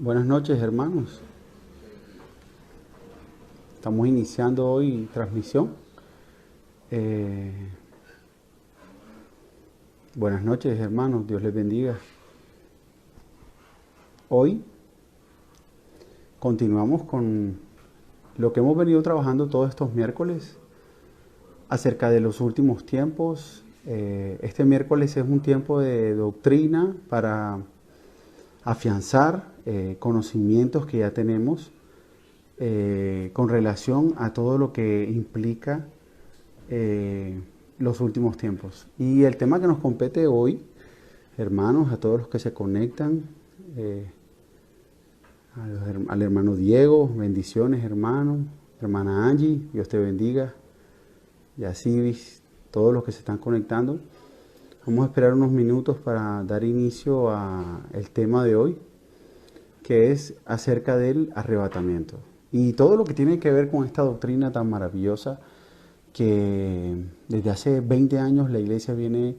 Buenas noches, hermanos. Estamos iniciando hoy transmisión. Eh, Buenas noches, hermanos. Dios les bendiga. Hoy continuamos con lo que hemos venido trabajando todos estos miércoles acerca de los últimos tiempos. Este miércoles es un tiempo de doctrina para afianzar conocimientos que ya tenemos con relación a todo lo que implica los últimos tiempos. Y el tema que nos compete hoy, hermanos, a todos los que se conectan, al hermano Diego, bendiciones, hermano, hermana Angie, Dios te bendiga, y así todos los que se están conectando. Vamos a esperar unos minutos para dar inicio al tema de hoy, que es acerca del arrebatamiento y todo lo que tiene que ver con esta doctrina tan maravillosa que desde hace 20 años la iglesia viene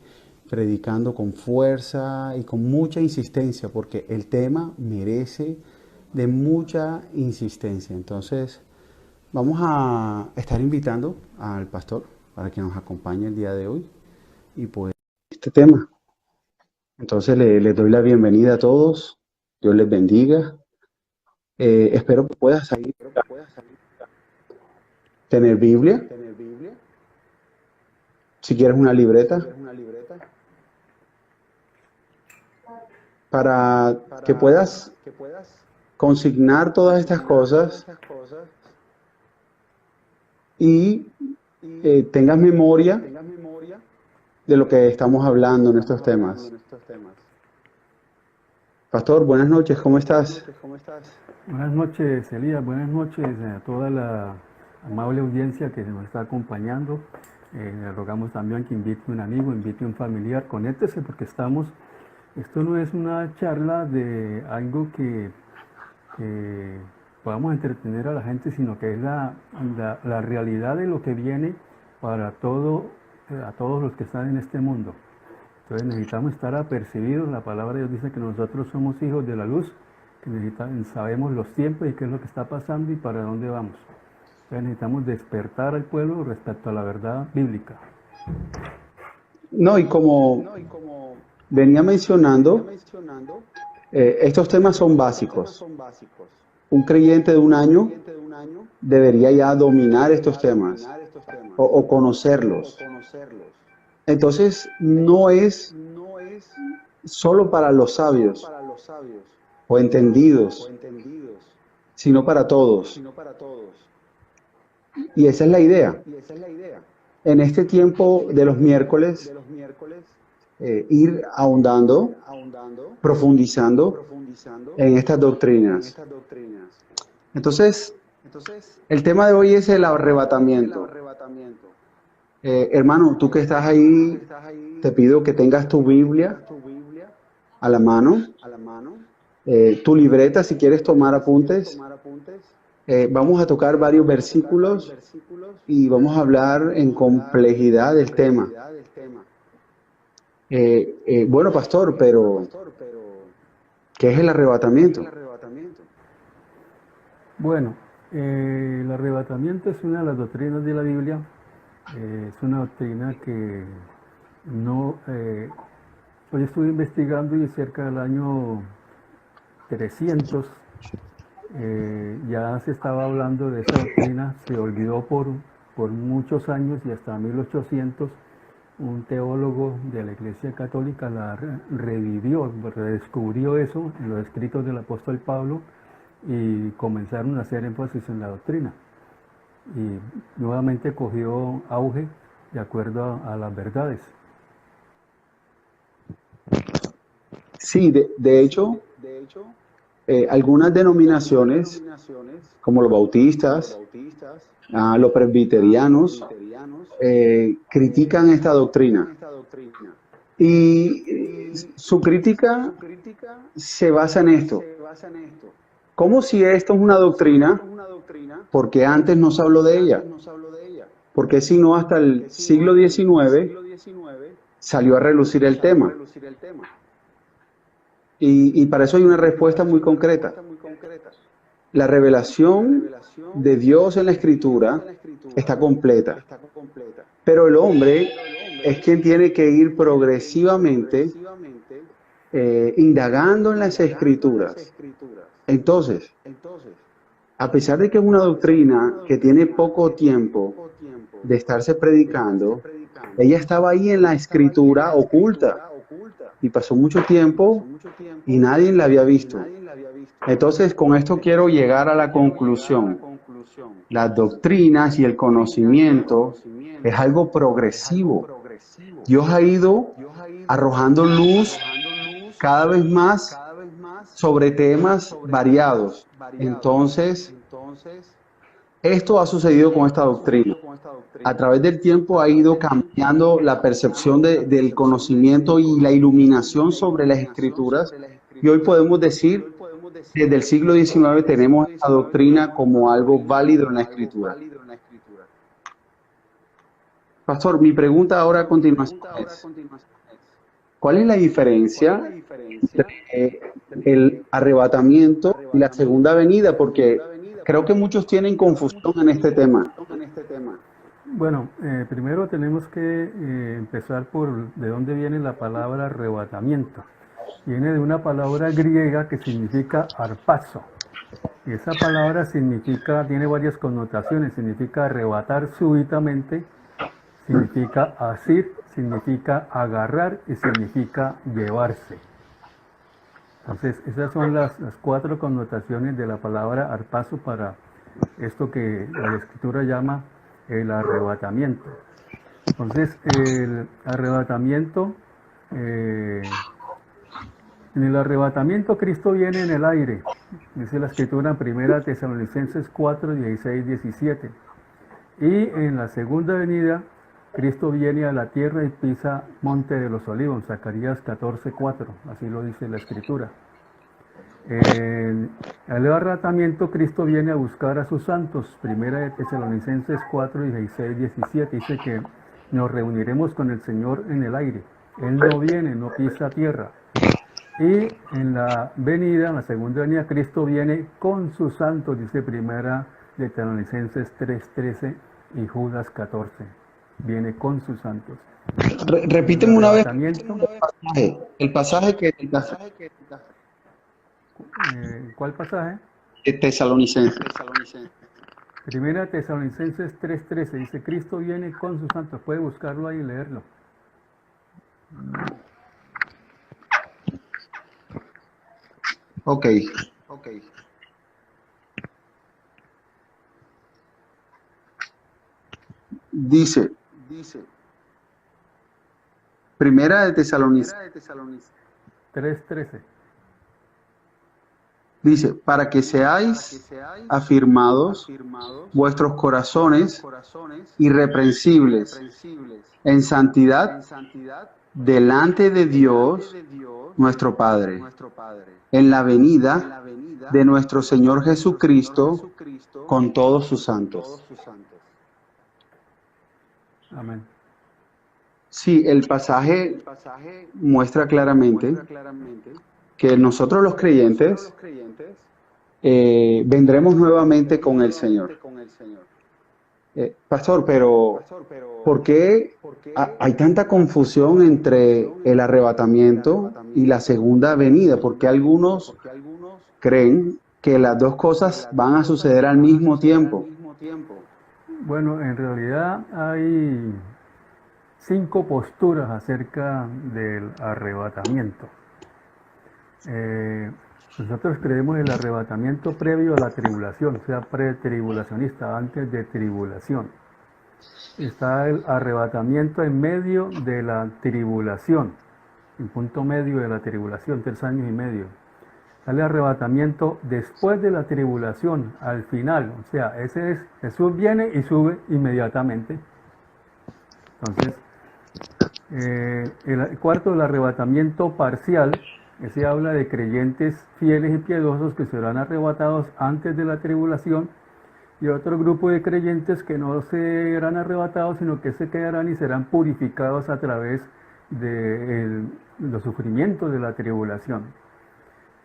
predicando con fuerza y con mucha insistencia, porque el tema merece de mucha insistencia. Entonces vamos a estar invitando al pastor para que nos acompañe el día de hoy y pues este tema. Entonces les doy la bienvenida a todos. Dios les bendiga. Espero que puedas tener Biblia. Si quieres una libreta, para que puedas consignar todas estas cosas y tengas memoria de lo que estamos hablando en estos temas. Pastor, buenas noches, ¿cómo estás? Buenas noches, Elías. Buenas noches a toda la amable audiencia que nos está acompañando. Le rogamos también que invite un amigo, invite un familiar, conéctese porque esto no es una charla de algo que podamos entretener a la gente, sino que es la realidad de lo que viene para a todos los que están en este mundo. Entonces necesitamos estar apercibidos. La palabra de Dios dice que nosotros somos hijos de la luz, que sabemos los tiempos y qué es lo que está pasando y para dónde vamos. Entonces necesitamos despertar al pueblo respecto a la verdad bíblica. No, y como venía mencionando, estos temas son básicos. Un creyente de un año debería ya dominar estos temas o conocerlos. Entonces, no es solo para los sabios o entendidos, sino para todos. Y esa es la idea. En este tiempo de los miércoles, ir ahondando, profundizando en estas doctrinas. Entonces, el tema de hoy es el arrebatamiento. Hermano, tú que estás ahí, te pido que tengas tu Biblia a la mano, tu libreta si quieres tomar apuntes. Vamos a tocar varios versículos y vamos a hablar en complejidad del tema. Bueno, pastor, pero ¿qué es el arrebatamiento? Bueno, el arrebatamiento es una de las doctrinas de la Biblia. Es una doctrina que hoy estuve investigando y cerca del año 300 ya se estaba hablando de esa doctrina. Se olvidó por muchos años y hasta 1800 un teólogo de la Iglesia Católica la revivió, redescubrió eso en los escritos del apóstol Pablo y comenzaron a hacer énfasis en la doctrina. Y nuevamente cogió auge de acuerdo a las verdades. Sí, de hecho, algunas denominaciones, como los bautistas, los presbiterianos, critican esta doctrina. Y su crítica se basa en esto. Como si esto es una doctrina, porque antes no se habló de ella. Porque si no, hasta el siglo XIX salió a relucir el tema. Y para eso hay una respuesta muy concreta. La revelación de Dios en la Escritura está completa, pero el hombre es quien tiene que ir progresivamente indagando en las Escrituras. Entonces, a pesar de que es una doctrina que tiene poco tiempo de estarse predicando, ella estaba ahí en la Escritura oculta y pasó mucho tiempo y nadie la había visto. Entonces, con esto quiero llegar a la conclusión. Las doctrinas y el conocimiento es algo progresivo. Dios ha ido arrojando luz cada vez más sobre temas variados. Entonces, esto ha sucedido con esta doctrina. A través del tiempo ha ido cambiando la percepción del conocimiento y la iluminación sobre las escrituras. Y hoy podemos decir, desde el siglo XIX tenemos esta doctrina como algo válido en la escritura. Pastor, mi pregunta ahora a continuación es, ¿cuál es la diferencia entre el arrebatamiento y la segunda venida? Porque creo que muchos tienen confusión en este tema. Bueno, primero tenemos que empezar por de dónde viene la palabra arrebatamiento. Viene de una palabra griega que significa arpazo. Y esa palabra tiene varias connotaciones. Significa arrebatar súbitamente, significa asir, significa agarrar y significa llevarse. Entonces, esas son las 4 connotaciones de la palabra arpazo para esto que la Escritura llama el arrebatamiento. Entonces, el arrebatamiento, en el arrebatamiento Cristo viene en el aire, dice la Escritura en 1 Tesalonicenses 4, 16, 17. Y en la segunda venida, Cristo viene a la tierra y pisa Monte de los Olivos, Zacarías 14, 4, así lo dice la Escritura. En el arrebatamiento Cristo viene a buscar a sus santos, 1 Tesalonicenses 4, 16, 17, dice que nos reuniremos con el Señor en el aire. Él no viene, no pisa tierra. Y en la venida, en la segunda venida, Cristo viene con sus santos, dice 1 Tesalonicenses 3, 13 y Judas 14. Viene con sus santos. Repíteme una vez el pasaje que... ¿Cuál pasaje? Tesalonicenses. 1 Tesalonicenses 3:13 dice, Cristo viene con sus santos. Puede buscarlo ahí y leerlo. Ok. Dice, Primera de Tesalonicenses 3:13. Dice, para que seáis afirmados vuestros corazones irreprensibles en santidad delante de Dios nuestro Padre, en la venida de nuestro Señor Jesucristo con todos sus santos. Amén. Sí, el pasaje muestra claramente que nosotros los creyentes vendremos nuevamente con el Señor. Pastor, pero ¿por qué hay tanta confusión entre el arrebatamiento y la segunda venida? Porque algunos creen que las dos cosas van a suceder al mismo tiempo. Bueno, en realidad hay 5 posturas acerca del arrebatamiento. Nosotros creemos el arrebatamiento previo a la tribulación, o sea, pretribulacionista, antes de tribulación. Está el arrebatamiento en medio de la tribulación, en punto medio de la tribulación, 3 años y medio. Está el arrebatamiento después de la tribulación, al final, o sea, ese es, Jesús viene y sube inmediatamente. Entonces, el cuarto, el arrebatamiento parcial, ese habla de creyentes fieles y piadosos que serán arrebatados antes de la tribulación, y otro grupo de creyentes que no serán arrebatados, sino que se quedarán y serán purificados a través de los sufrimientos de la tribulación.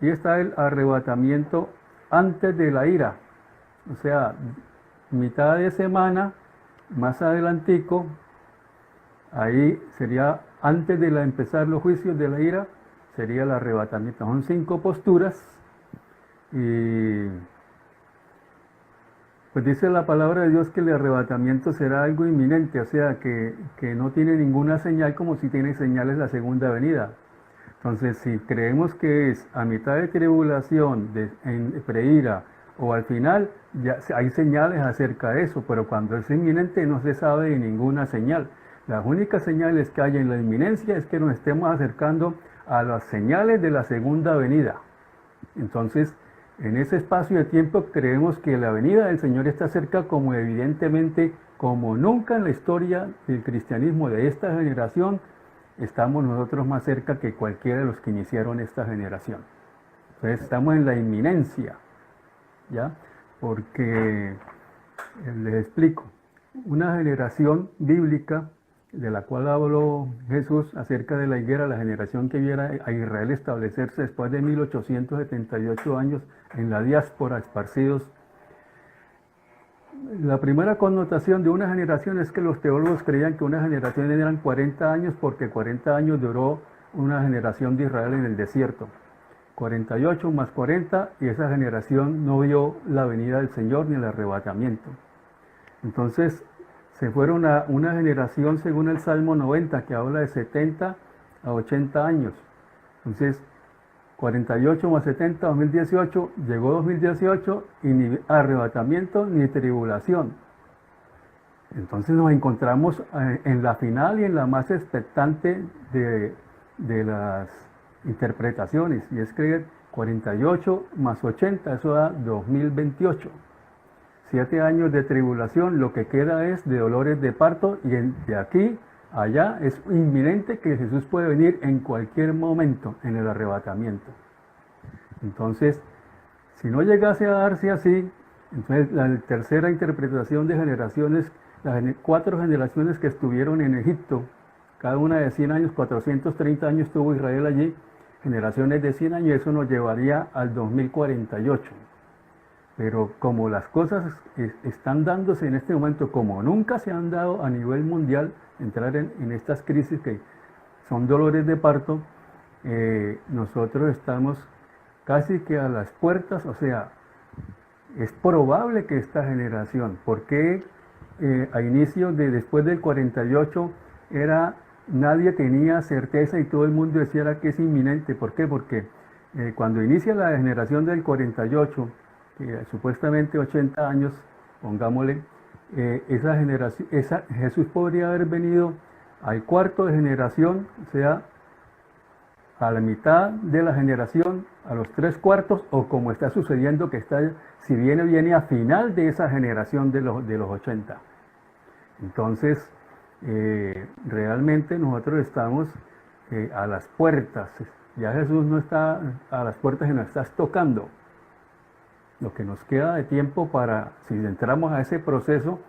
y está el arrebatamiento antes de la ira. O sea, mitad de semana, más adelantico, ahí sería antes de empezar los juicios de la ira, sería el arrebatamiento. Son 5 posturas y pues dice la palabra de Dios que el arrebatamiento será algo inminente, o sea que no tiene ninguna señal como si tiene señales la segunda venida. Entonces, si creemos que es a mitad de tribulación, en preira o al final, ya hay señales acerca de eso, pero cuando es inminente no se sabe de ninguna señal. Las únicas señales que hay en la inminencia es que nos estemos acercando a las señales de la segunda venida. Entonces, en ese espacio de tiempo creemos que la venida del Señor está cerca, como evidentemente, como nunca en la historia del cristianismo de esta generación, estamos nosotros más cerca que cualquiera de los que iniciaron esta generación. Entonces estamos en la inminencia, ¿ya? Porque, les explico, una generación bíblica de la cual habló Jesús acerca de la higuera, la generación que viera a Israel establecerse después de 1878 años en la diáspora, esparcidos. La primera connotación de una generación es que los teólogos creían que una generación eran 40 años porque 40 años duró una generación de Israel en el desierto. 48 más 40 y esa generación no vio la venida del Señor ni el arrebatamiento. Entonces se fueron a una generación según el Salmo 90 que habla de 70 a 80 años. Entonces 48 más 70, 2018, llegó 2018 y ni arrebatamiento ni tribulación. Entonces nos encontramos en la final y en la más expectante de las interpretaciones, y es que 48 más 80, eso da 2028. 7 años de tribulación, lo que queda es de dolores de parto, y de aquí allá es inminente que Jesús puede venir en cualquier momento en el arrebatamiento. Entonces, si no llegase a darse así, entonces la tercera interpretación de generaciones, las 4 generaciones que estuvieron en Egipto, cada una de 100 años, 430 años estuvo Israel allí, generaciones de 100 años, eso nos llevaría al 2048. Pero como las cosas están dándose en este momento, como nunca se han dado a nivel mundial, entrar en estas crisis que son dolores de parto, nosotros estamos casi que a las puertas, o sea, es probable que esta generación, porque a inicios después del 48 nadie tenía certeza y todo el mundo decía que es inminente. ¿Por qué? Porque cuando inicia la generación del 48, supuestamente 80 años, pongámosle, esa generación, Jesús podría haber venido al cuarto de generación, o sea, a la mitad de la generación, a los 3/4, o como está sucediendo, que si viene a final de esa generación de los 80. Entonces, realmente nosotros estamos a las puertas. Ya Jesús no está a las puertas y nos está tocando. Lo que nos queda de tiempo para, si entramos a ese proceso,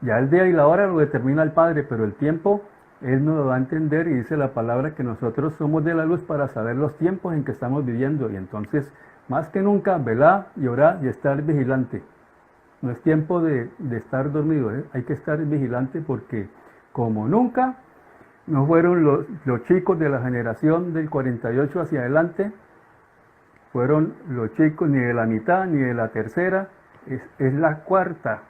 ya el día y la hora lo determina el Padre, pero el tiempo Él nos lo va a entender, y dice la palabra que nosotros somos de la luz para saber los tiempos en que estamos viviendo. Y entonces, más que nunca, velad y orad y estar vigilante. No es tiempo de estar dormido, hay que estar vigilante, porque como nunca no fueron los chicos de la generación del 48 hacia adelante, fueron los chicos ni de la mitad ni de la tercera, es la cuarta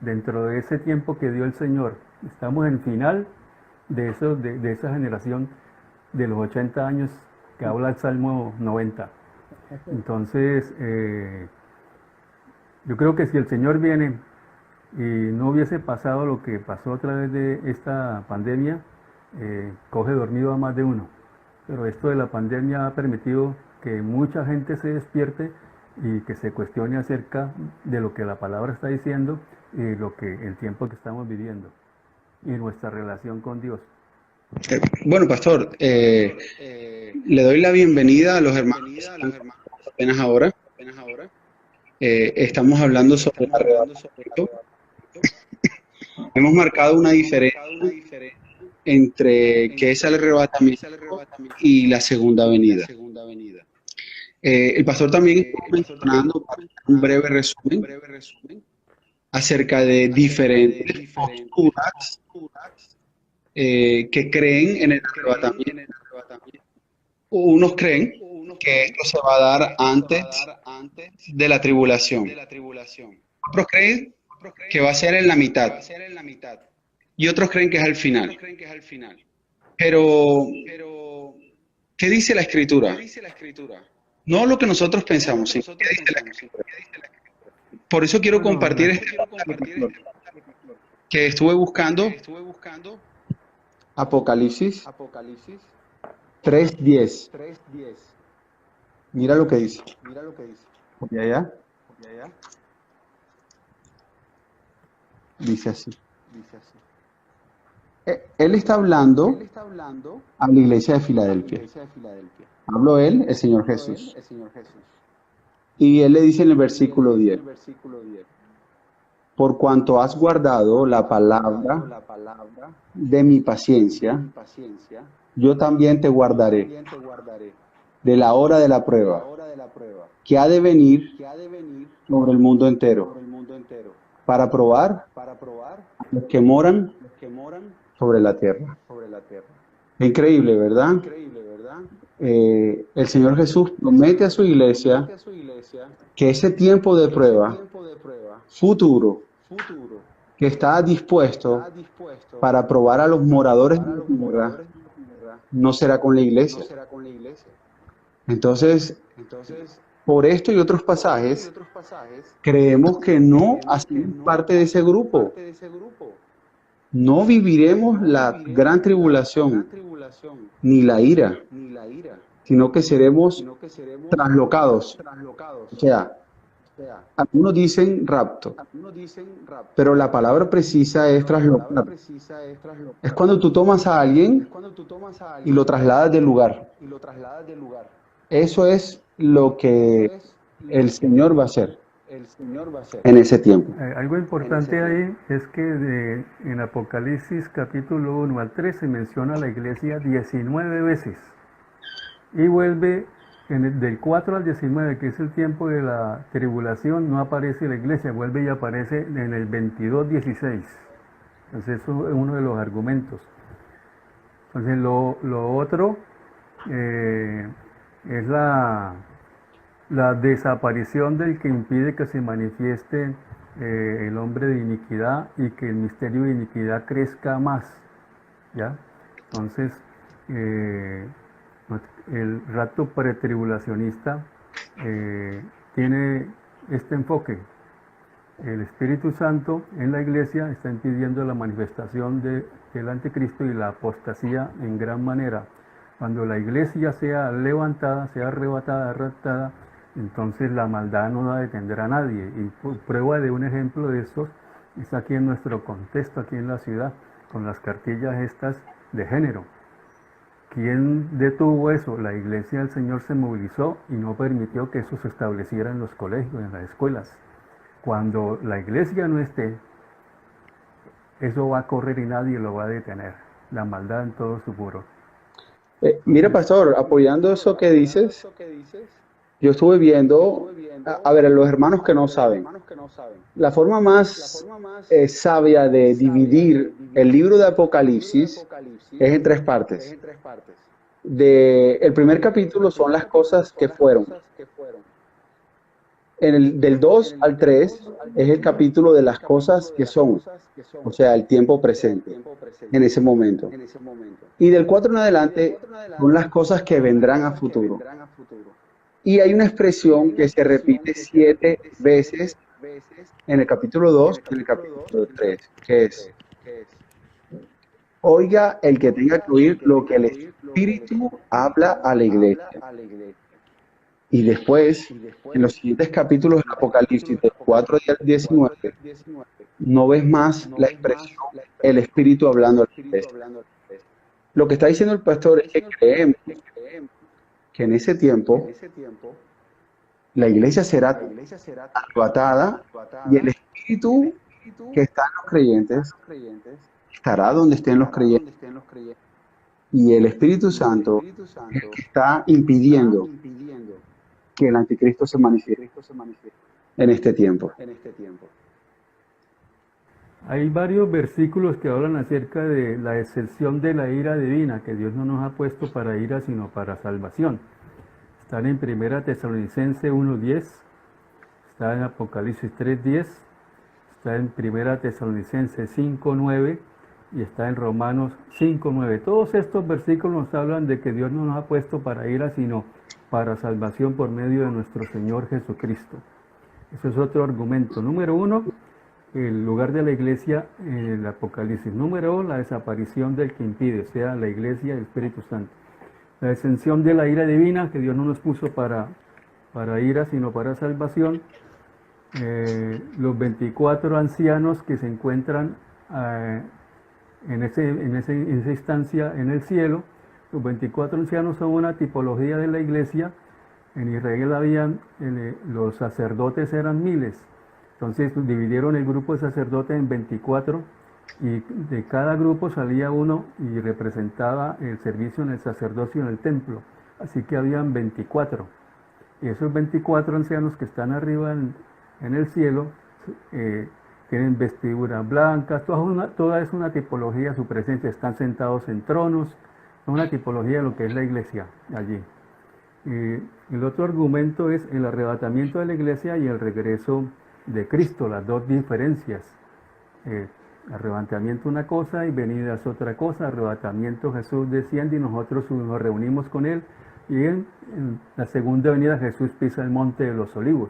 dentro de ese tiempo que dio el Señor. Estamos en final de esa generación de los 80 años que habla el Salmo 90. Entonces, yo creo que si el Señor viene y no hubiese pasado lo que pasó a través de esta pandemia, coge dormido a más de uno. Pero esto de la pandemia ha permitido que mucha gente se despierte y que se cuestione acerca de lo que la palabra está diciendo y el tiempo que estamos viviendo y nuestra relación con Dios. Bueno, pastor, le doy la bienvenida a los hermanos apenas ahora. Estamos hablando sobre el arrebatamiento. Hemos marcado una diferencia entre qué es el arrebatamiento y la segunda venida. El pastor también estuvo mencionando un breve resumen acerca de diferentes posturas que creen en el arrebatamiento. Unos creen que esto se va a dar antes de la tribulación. Otros creen que va a ser en la mitad. Y otros creen que es al final. Pero, ¿qué dice la Escritura? No lo que nosotros pensamos, sino qué dice la Escritura. Por eso quiero Bueno, compartir este pasaje que estuve buscando, Apocalipsis 3:10. Mira lo que dice. ¿Y allá? Dice así. Él está hablando a la iglesia de Filadelfia. Habló él, el Señor Jesús. Y él le dice en el versículo 10, por cuanto has guardado la palabra de mi paciencia, yo también te guardaré de la hora de la prueba, que ha de venir sobre el mundo entero, para probar a los que moran sobre la tierra. Increíble, ¿verdad? El Señor Jesús promete a su iglesia que ese tiempo de prueba futuro, que está dispuesto para probar a los moradores de la tierra, no será con la iglesia. Entonces, por esto y otros pasajes, creemos que no hacemos parte de ese grupo. No viviremos la gran tribulación ni la ira, sino que seremos traslocados. O sea, algunos dicen rapto, pero la palabra precisa es traslocar. Es cuando tú tomas a alguien y lo trasladas del lugar. Eso es lo que el Señor va a hacer en ese tiempo. Algo importante ahí es que en Apocalipsis capítulo 1 al 3 se menciona a la iglesia 19 veces y vuelve del 4 al 19, que es el tiempo de la tribulación, no aparece la iglesia, vuelve y aparece en el 22:16. Entonces eso es uno de los argumentos. Entonces lo otro es la desaparición del que impide que se manifieste el hombre de iniquidad y que el misterio de iniquidad crezca más, ¿ya? Entonces, el rapto pretribulacionista tiene este enfoque. El Espíritu Santo en la iglesia está impidiendo la manifestación del anticristo y la apostasía en gran manera. Cuando la iglesia sea levantada, sea arrebatada, raptada, entonces la maldad no la detendrá a nadie. Y prueba de un ejemplo de estos está aquí en nuestro contexto, aquí en la ciudad, con las cartillas estas de género. ¿Quién detuvo eso? La iglesia del Señor se movilizó y no permitió que eso se estableciera en los colegios, en las escuelas. Cuando la iglesia no esté, eso va a correr y nadie lo va a detener. La maldad en todo su furor. Mira, pastor, apoyando eso que dices, yo estuve viendo, a ver, a los hermanos que no saben, la forma más sabia de dividir el libro de Apocalipsis es en tres partes. El primer capítulo son las cosas que fueron. Del 2 al 3 es el capítulo de las cosas que son, o sea, el tiempo presente, en ese momento. Y del 4 en adelante son las cosas que vendrán a futuro. Y hay una expresión que se repite 7 veces en el capítulo 2 y en el capítulo 3, que es: oiga el que tenga que oír lo que el Espíritu habla a la iglesia. Y después, en los siguientes capítulos del Apocalipsis, del 4 al 19, no ves más la expresión el Espíritu hablando a la iglesia. Lo que está diciendo el pastor es que creemos que en ese tiempo la iglesia será arrebatada y el Espíritu que está en los creyentes estará donde estén los creyentes. Y el Espíritu Santo es el que está impidiendo que el anticristo se manifieste en este tiempo. Hay varios versículos que hablan acerca de la excepción de la ira divina, que Dios no nos ha puesto para ira, sino para salvación. Están en 1 Tesalonicenses 1:10, está en Apocalipsis 3:10, está en 1 Tesalonicenses 5:9 y está en Romanos 5:9. Todos estos versículos nos hablan de que Dios no nos ha puesto para ira, sino para salvación por medio de nuestro Señor Jesucristo. Ese es otro argumento. Número 1, el lugar de la iglesia en el Apocalipsis. Número 2, la desaparición del que impide, o sea, la iglesia y el Espíritu Santo. La exención de la ira divina, que Dios no nos puso para ira, sino para salvación. Los 24 ancianos que se encuentran en esa instancia en el cielo. Los 24 ancianos son una tipología de la iglesia. En Israel habían, los sacerdotes eran miles. Entonces dividieron el grupo de sacerdotes en 24 y de cada grupo salía uno y representaba el servicio en el sacerdocio en el templo. Así que habían 24. Y esos 24 ancianos que están arriba en el cielo tienen vestiduras blancas, toda es una tipología, su presencia, están sentados en tronos, es una tipología de lo que es la iglesia allí. El otro argumento es el arrebatamiento de la iglesia y el regreso de Cristo, las dos diferencias. Arrebatamiento una cosa y venida es otra cosa. Arrebatamiento, Jesús desciende y nosotros nos reunimos con Él, y en la segunda venida Jesús pisa el monte de los olivos.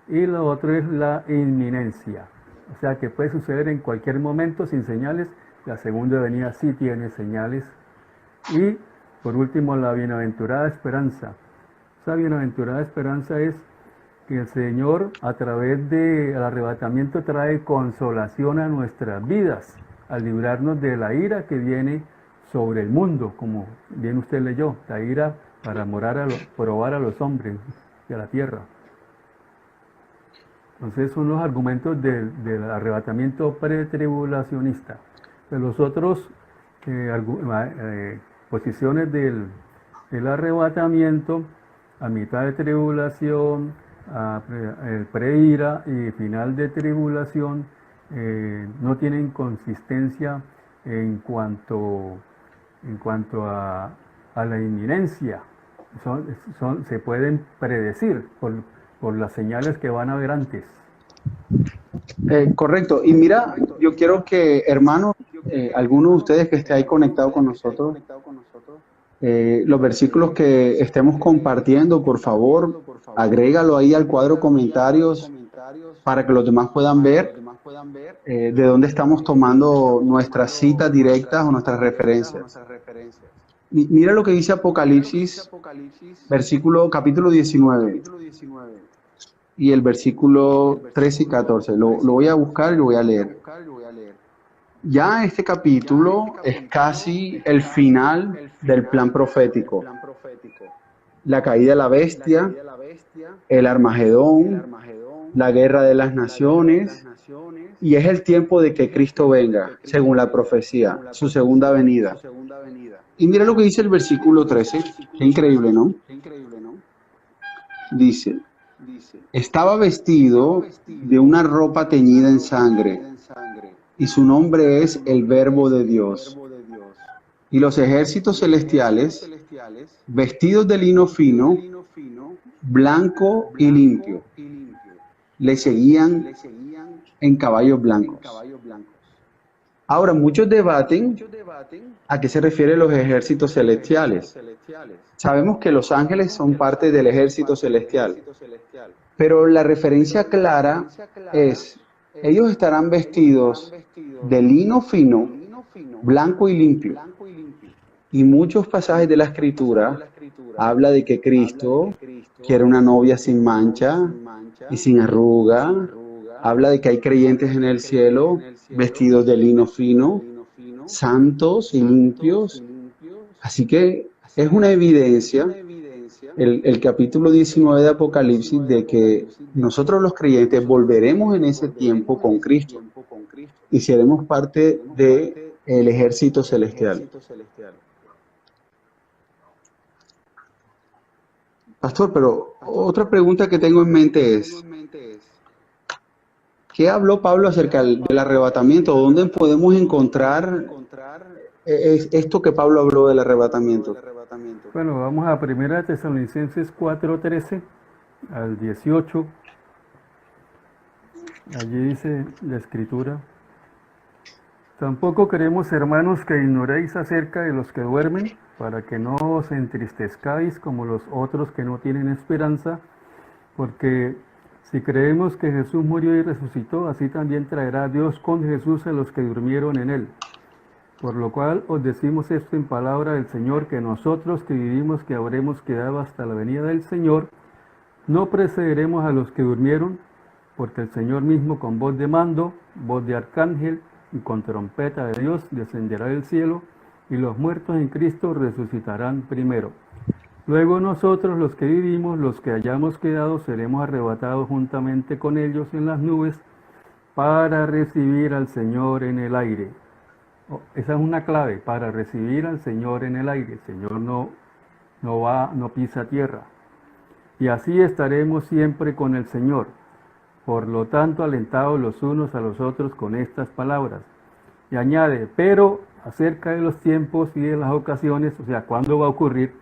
Y lo otro es la inminencia, o sea que puede suceder en cualquier momento sin señales. La segunda venida sí tiene señales. Y por último, la bienaventurada esperanza. Esa bienaventurada esperanza es que el Señor, a través del arrebatamiento, trae consolación a nuestras vidas, al librarnos de la ira que viene sobre el mundo, como bien usted leyó, la ira para probar a los hombres de la tierra. Entonces son los argumentos del arrebatamiento pretribulacionista. De los otros posiciones del arrebatamiento, a mitad de tribulación, el pre-ira y final de tribulación, no tienen consistencia en cuanto a la inminencia. Se pueden predecir por las señales que van a haber antes. Correcto. Y mira, yo quiero que, hermanos, algunos de ustedes que esté ahí conectado con nosotros, los versículos que estemos compartiendo, por favor, agrégalo ahí al cuadro comentarios para que los demás puedan ver de dónde estamos tomando nuestras citas directas o nuestras referencias. Mira lo que dice Apocalipsis, capítulo 19, y el versículo 13 y 14. Lo voy a buscar y lo voy a leer. Ya este capítulo es casi el final del plan profético. La caída de la bestia, el Armagedón, la guerra de las naciones, y es el tiempo de que Cristo venga, según la profecía, su segunda venida. Y mira lo que dice el versículo 13, qué increíble, ¿no? Dice, estaba vestido de una ropa teñida en sangre, y su nombre es el Verbo de Dios. Y los ejércitos celestiales, vestidos de lino fino, blanco y limpio, le seguían en caballos blancos. Ahora, muchos debaten a qué se refieren los ejércitos celestiales. Sabemos que los ángeles son parte del ejército celestial, pero la referencia clara es, ellos estarán vestidos de lino fino, blanco y limpio. Y muchos pasajes de la Escritura habla de que Cristo quiere una novia sin mancha y sin arruga. Habla de que hay creyentes en el cielo vestidos de lino fino, santos y limpios. Así que es una evidencia, el capítulo 19 de Apocalipsis, de que nosotros los creyentes volveremos en ese tiempo con Cristo y seremos parte del ejército celestial. Pastor, pero otra pregunta que tengo en mente es, ¿qué habló Pablo acerca del arrebatamiento? ¿Dónde podemos encontrar esto que Pablo habló del arrebatamiento? Bueno, vamos a 1 Tesalonicenses 4:13 al 18. Allí dice la escritura: tampoco queremos, hermanos, que ignoréis acerca de los que duermen, para que no os entristezcáis como los otros que no tienen esperanza, porque si creemos que Jesús murió y resucitó, así también traerá Dios con Jesús a los que durmieron en él. Por lo cual os decimos esto en palabra del Señor, que nosotros que vivimos, que habremos quedado hasta la venida del Señor, no precederemos a los que durmieron, porque el Señor mismo con voz de mando, voz de arcángel y con trompeta de Dios descenderá del cielo, y los muertos en Cristo resucitarán primero. Luego nosotros, los que vivimos, los que hayamos quedado, seremos arrebatados juntamente con ellos en las nubes para recibir al Señor en el aire. Esa es una clave, para recibir al Señor en el aire. El Señor no pisa tierra. Y así estaremos siempre con el Señor. Por lo tanto, alentados los unos a los otros con estas palabras. Y añade, pero acerca de los tiempos y de las ocasiones, o sea, ¿cuándo va a ocurrir?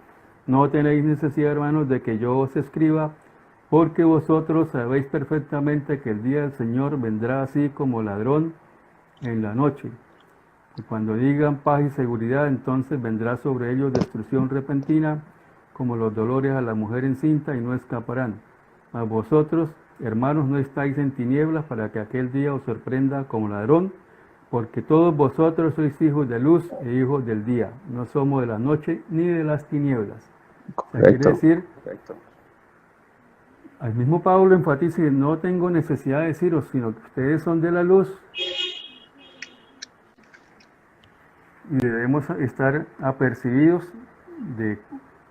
No tenéis necesidad, hermanos, de que yo os escriba, porque vosotros sabéis perfectamente que el día del Señor vendrá así como ladrón en la noche. Y cuando digan paz y seguridad, entonces vendrá sobre ellos destrucción repentina, como los dolores a la mujer encinta, y no escaparán. Mas vosotros, hermanos, no estáis en tinieblas para que aquel día os sorprenda como ladrón, porque todos vosotros sois hijos de luz e hijos del día. No somos de la noche ni de las tinieblas. O sea, quiere decir, al mismo Pablo enfatiza, no tengo necesidad de deciros, sino que ustedes son de la luz y debemos estar apercibidos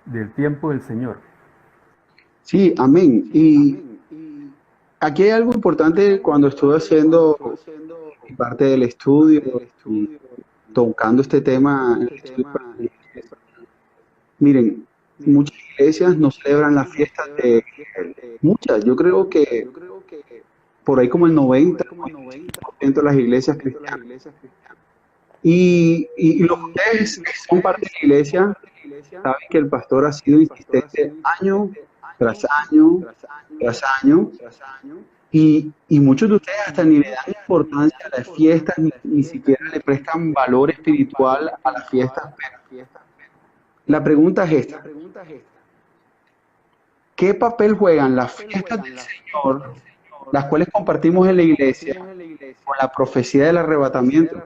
del tiempo del Señor. Sí, amén. Y aquí hay algo importante cuando estuve haciendo parte del estudio y tocando este tema. Miren, muchas iglesias no celebran las fiestas de muchas. Yo creo que por ahí como el 90% de las iglesias cristianas. Y los que ustedes que son parte de la iglesia saben que el pastor ha sido insistente año tras año tras año. Y muchos de ustedes hasta ni le dan importancia a las fiestas, ni siquiera le prestan valor espiritual a las fiestas. La pregunta es esta: ¿qué papel juegan las fiestas del Señor, las cuales compartimos en la iglesia, con la profecía del arrebatamiento?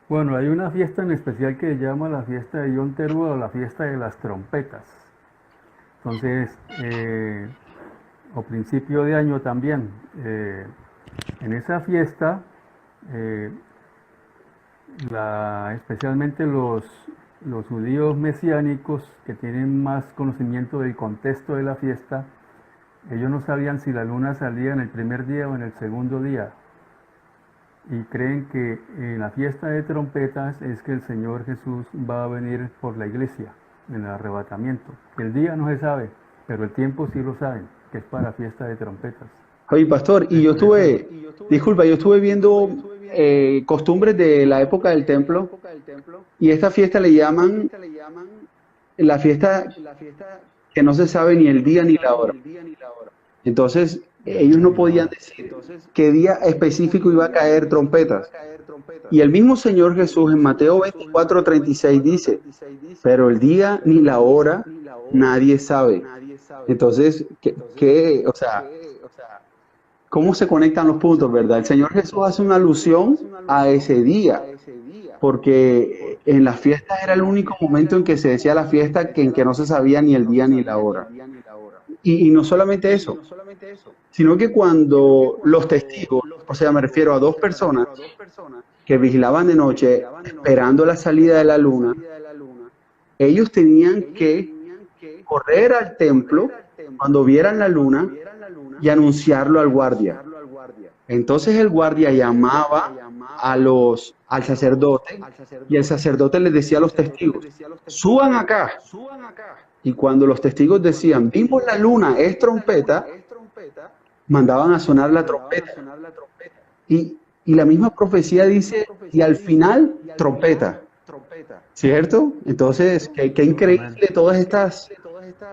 Bueno, hay una fiesta en especial que se llama la fiesta de Yom Teruah, o la fiesta de las trompetas. Entonces, o principio de año también, en esa fiesta, especialmente los judíos mesiánicos que tienen más conocimiento del contexto de la fiesta, ellos no sabían si la luna salía en el primer día o en el segundo día, y creen que en la fiesta de trompetas es que el Señor Jesús va a venir por la iglesia en el arrebatamiento. El día no se sabe, pero el tiempo sí lo saben, que es para fiesta de trompetas. Oye, pastor, y yo estuve viendo costumbres de la época del templo, y esta fiesta le llaman la fiesta que no se sabe ni el día ni la hora. Entonces, ellos no podían decir qué día específico iba a caer trompetas. Y el mismo Señor Jesús en Mateo 24:36 dice, pero el día ni la hora nadie sabe. Entonces, o sea, ¿cómo se conectan los puntos, verdad? El Señor Jesús hace una alusión a ese día, porque en las fiestas era el único momento en que se decía la fiesta en que no se sabía ni el día ni la hora. Y no solamente eso, sino que cuando los testigos, o sea, me refiero a dos personas que vigilaban de noche esperando la salida de la luna, ellos tenían que correr al templo cuando vieran la luna y anunciarlo al guardia. Entonces el guardia llamaba al sacerdote, y el sacerdote les decía a los testigos, suban acá. Y cuando los testigos decían, vimos la luna, es trompeta, mandaban a sonar la trompeta. Y la misma profecía dice, y al final, trompeta. ¿Cierto? Entonces, qué Amén. increíble todas estas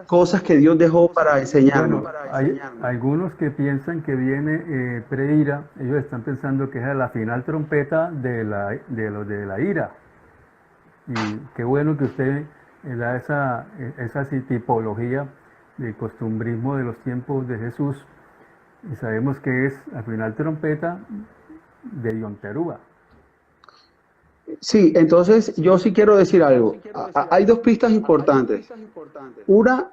cosas que Dios dejó para enseñarnos. Bueno, hay algunos que piensan que viene preira, ellos están pensando que es la final trompeta de la ira. Y qué bueno que usted da esa sí, tipología del costumbrismo de los tiempos de Jesús. Y sabemos que es la final trompeta de Yom Teruah. Sí, entonces yo sí quiero decir algo. Hay dos pistas importantes. Una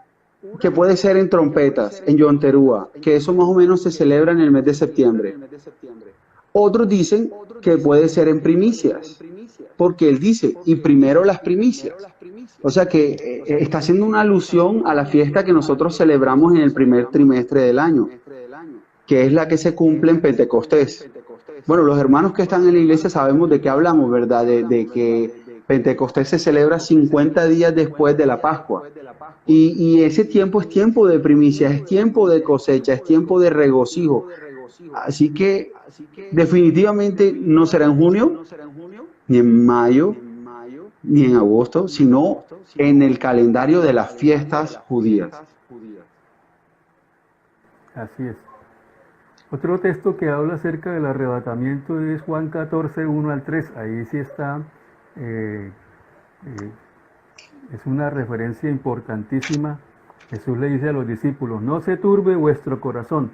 que puede ser en trompetas, en Yom Teruah, que eso más o menos se celebra en el mes de septiembre. Otros dicen que puede ser en primicias, porque él dice, y primero las primicias. O sea que está haciendo una alusión a la fiesta que nosotros celebramos en el primer trimestre del año, que es la que se cumple en Pentecostés. Bueno, los hermanos que están en la iglesia sabemos de qué hablamos, ¿verdad? De que Pentecostés se celebra 50 días después de la Pascua. Y ese tiempo es tiempo de primicias, es tiempo de cosecha, es tiempo de regocijo. Así que definitivamente no será en junio, ni en mayo, ni en agosto, sino en el calendario de las fiestas judías. Así es. Otro texto que habla acerca del arrebatamiento es Juan 14, 1 al 3. Ahí sí está, es una referencia importantísima. Jesús le dice a los discípulos, no se turbe vuestro corazón.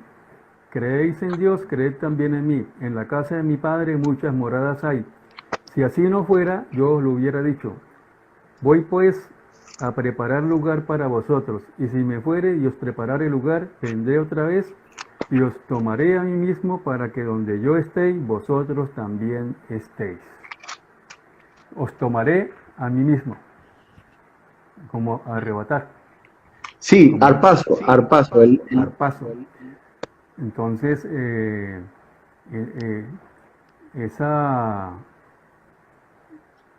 Creéis en Dios, creed también en mí. En la casa de mi Padre muchas moradas hay. Si así no fuera, yo os lo hubiera dicho. Voy pues a preparar lugar para vosotros. Y si me fuere y os preparare lugar, vendré otra vez y os tomaré a mí mismo para que donde yo estéis, vosotros también estéis. Os tomaré a mí mismo, como arrebatar. Sí, al paso, al paso. Al paso. Entonces, esa,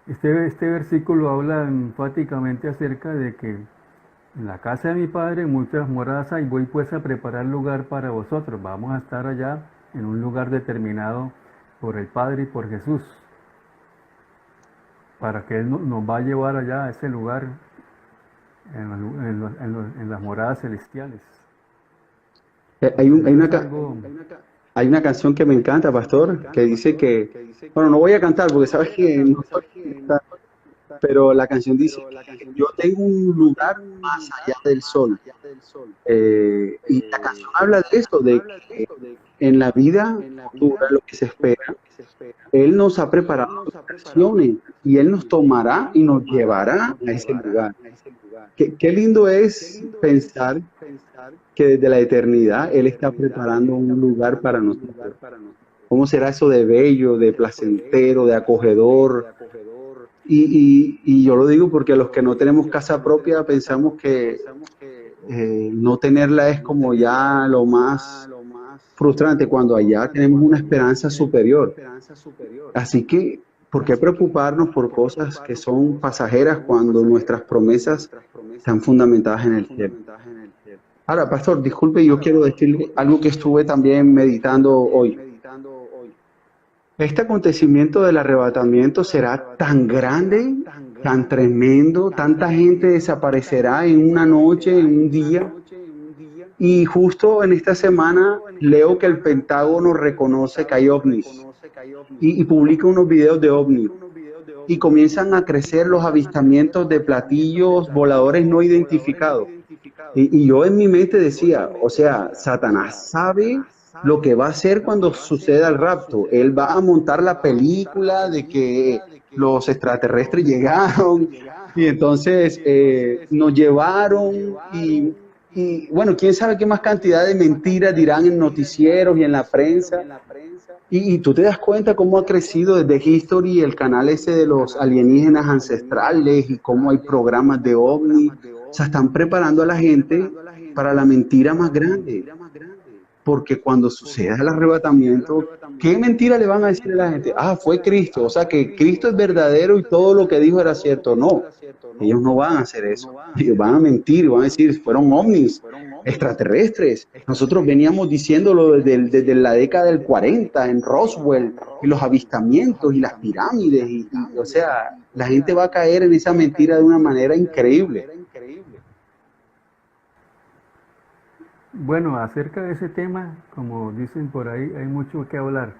este versículo habla enfáticamente acerca de que en la casa de mi Padre muchas moradas hay, voy pues a preparar lugar para vosotros. Vamos a estar allá en un lugar determinado por el Padre y por Jesús, para que Él nos va a llevar allá a ese lugar en las moradas celestiales. Hay, un- hay una, Es ca- algo, hay una canción que me encanta, pastor, que dice que, bueno, no voy a cantar porque sabes que no soy cantar, pero la canción dice que yo tengo un lugar más allá del sol. Y la canción habla de esto, de que en la vida futura, lo que se espera, Él nos ha preparado versiones y Él nos tomará y nos llevará a ese lugar. Qué lindo es pensar que desde la eternidad Él está preparando un lugar para nosotros. ¿Cómo será eso de bello, de placentero, de acogedor? Y yo lo digo porque los que no tenemos casa propia pensamos que no tenerla es como ya lo más frustrante cuando allá tenemos una esperanza superior. Así que, ¿por qué preocuparnos por cosas que son pasajeras cuando nuestras promesas están fundamentadas en el cielo? Ahora, pastor, disculpe, yo quiero decirle algo que estuve también meditando hoy. Este acontecimiento del arrebatamiento será tan grande, tan tremendo, tanta gente desaparecerá en una noche, en un día. Y justo en esta semana leo que el Pentágono reconoce que hay ovnis y publica unos videos de ovnis. Y comienzan a crecer los avistamientos de platillos voladores no identificados. Y yo en mi mente decía, o sea, Satanás sabe lo que va a hacer cuando suceda el rapto. Él va a montar la película de que los extraterrestres llegaron y entonces nos llevaron y bueno, quién sabe qué más cantidad de mentiras dirán en noticieros y en la prensa. Y tú te das cuenta cómo ha crecido desde History el canal ese de los alienígenas ancestrales y cómo hay programas de ovni. O sea, están preparando a la gente para la mentira más grande. porque cuando suceda el arrebatamiento, ¿qué mentira le van a decir a la gente? Ah, fue Cristo, o sea que Cristo es verdadero y todo lo que dijo era cierto. No, ellos no van a hacer eso. Ellos van a mentir, van a decir, fueron ovnis, extraterrestres. Nosotros veníamos diciéndolo desde la década del 40 en Roswell, y los avistamientos y las pirámides, o sea, la gente va a caer en esa mentira de una manera increíble. Bueno, acerca de ese tema, como dicen por ahí, hay mucho que hablar,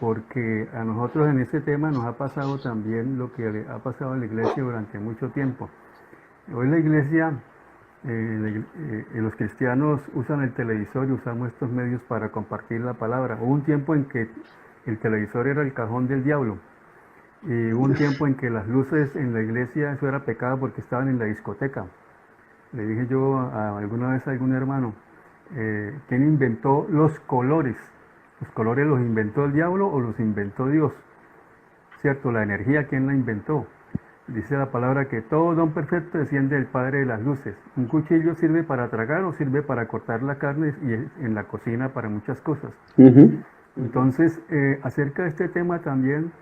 porque a nosotros en ese tema nos ha pasado también lo que le ha pasado a la iglesia durante mucho tiempo. Hoy la iglesia, los cristianos usan el televisor y usamos estos medios para compartir la palabra. Hubo un tiempo en que el televisor era el cajón del diablo, y hubo un tiempo en que las luces en la iglesia, eso era pecado porque estaban en la discoteca. Le dije yo alguna vez a algún hermano, ¿quién inventó los colores? ¿Los colores los inventó el diablo o los inventó Dios? ¿Cierto? La energía, ¿quién la inventó? Dice la palabra que todo don perfecto desciende del Padre de las luces. Un cuchillo sirve para tragar o sirve para cortar la carne y en la cocina para muchas cosas. Entonces, acerca de este tema también,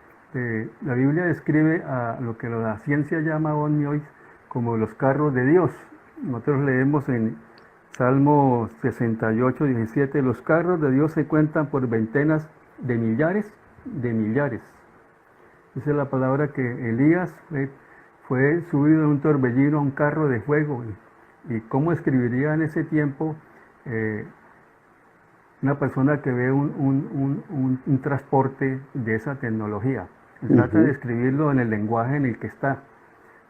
la Biblia describe a lo que la ciencia llama hoy como los carros de Dios. Nosotros leemos en Salmo 68, 17, los carros de Dios se cuentan por ventenas de millares de millares. Esa es la palabra que Elías fue subido en un torbellino a un carro de fuego. ¿Y cómo escribiría en ese tiempo una persona que ve un transporte de esa tecnología? Trata de escribirlo en el lenguaje en el que está,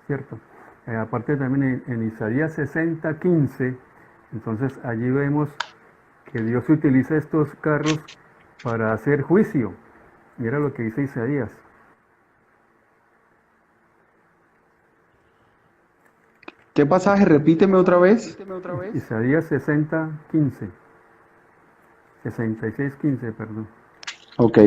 ¿cierto? Aparte también en Isaías 60, 15, entonces allí vemos que Dios utiliza estos carros para hacer juicio. Mira lo que dice Isaías. ¿Qué pasaje? Repíteme otra vez. Isaías 60, 15. 66, 15, perdón. Ok.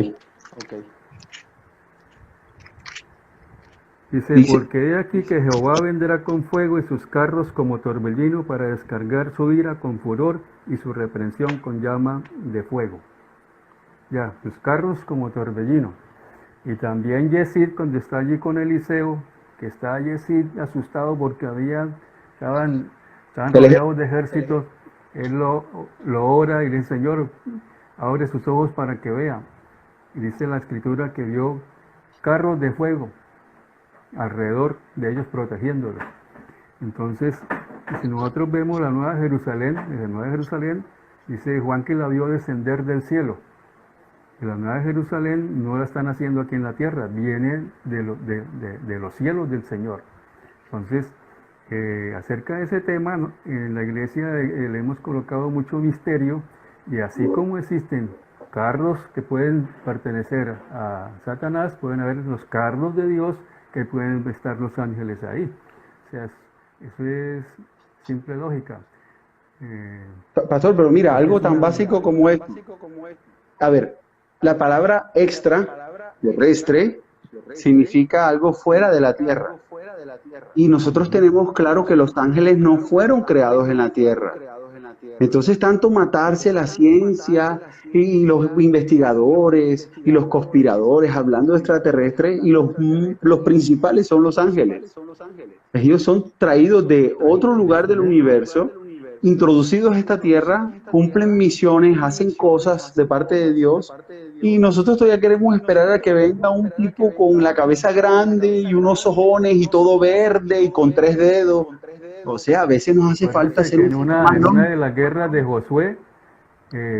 Dice, porque he aquí que Jehová vendrá con fuego y sus carros como torbellino para descargar su ira con furor y su reprensión con llama de fuego. Ya, sus carros como torbellino. Y también Yesid, cuando está allí con Eliseo, que está Yesid asustado porque estaban rodeados de ejércitos, él lo ora y le dice, Señor, abre sus ojos para que vea. Y dice la escritura que vio carros de fuego alrededor de ellos protegiéndolos. Entonces, si nosotros vemos la Nueva Jerusalén, desde Nueva Jerusalén, dice Juan que la vio descender del cielo. Y la Nueva Jerusalén no la están haciendo aquí en la tierra, viene de los cielos del Señor. Entonces, acerca de ese tema, en la iglesia le hemos colocado mucho misterio, y así como existen carros que pueden pertenecer a Satanás, pueden haber los carros de Dios que pueden estar los ángeles ahí. O sea, eso es simple lógica. Pastor, pero mira, algo tan básico como esto. A ver, la palabra terrestre, significa algo fuera de la tierra. Y nosotros tenemos claro que los ángeles no fueron creados en la tierra. Entonces, tanto matarse la ciencia y los investigadores y los conspiradores hablando de extraterrestres, y los principales son los ángeles. Ellos son traídos de otro lugar del universo, introducidos a esta tierra, cumplen misiones, hacen cosas de parte de Dios, y nosotros todavía queremos esperar a que venga un tipo con la cabeza grande y unos ojones y todo verde y con 3 dedos. O sea, a veces nos hace falta hacer en una de las guerras de Josué,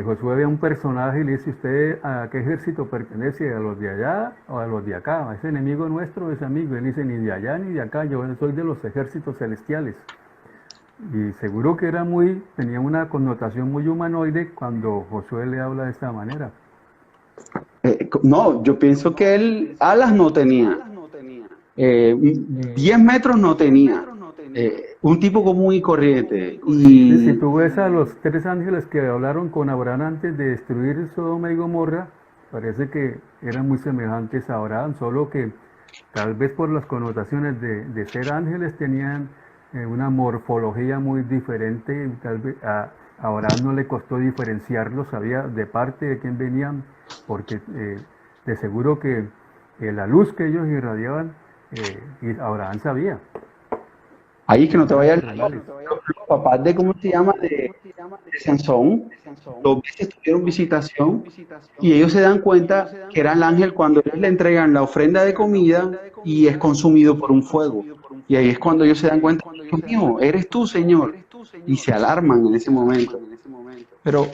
Josué ve a un personaje y le dice, ¿usted a qué ejército pertenece? ¿A los de allá o a los de acá? ¿Es enemigo nuestro o es amigo? Él dice, ni de allá ni de acá, yo soy de los ejércitos celestiales. Y seguro que tenía una connotación muy humanoide cuando Josué le habla de esta manera. No, yo pienso que él alas no tenía, 10 metros no tenía, un tipo común y corriente. Y si tú ves a los 3 ángeles que hablaron con Abraham antes de destruir Sodoma y Gomorra, parece que eran muy semejantes a Abraham, solo que tal vez por las connotaciones de ser ángeles tenían una morfología muy diferente, tal vez A Abraham no le costó diferenciarlos, sabía de parte de quién venían, porque de seguro que la luz que ellos irradiaban, y Abraham sabía Ahí es que no te que eran vayas terrenales. los papás de, ¿cómo se llama? De Sansón, dos veces tuvieron visitación y ellos se dan cuenta que era el ángel cuando ellos le entregan la ofrenda de comida y es consumido por un fuego. Y ahí es cuando ellos se dan cuenta, Dios mío, eres tú, Señor. Y se alarman en ese momento. Pero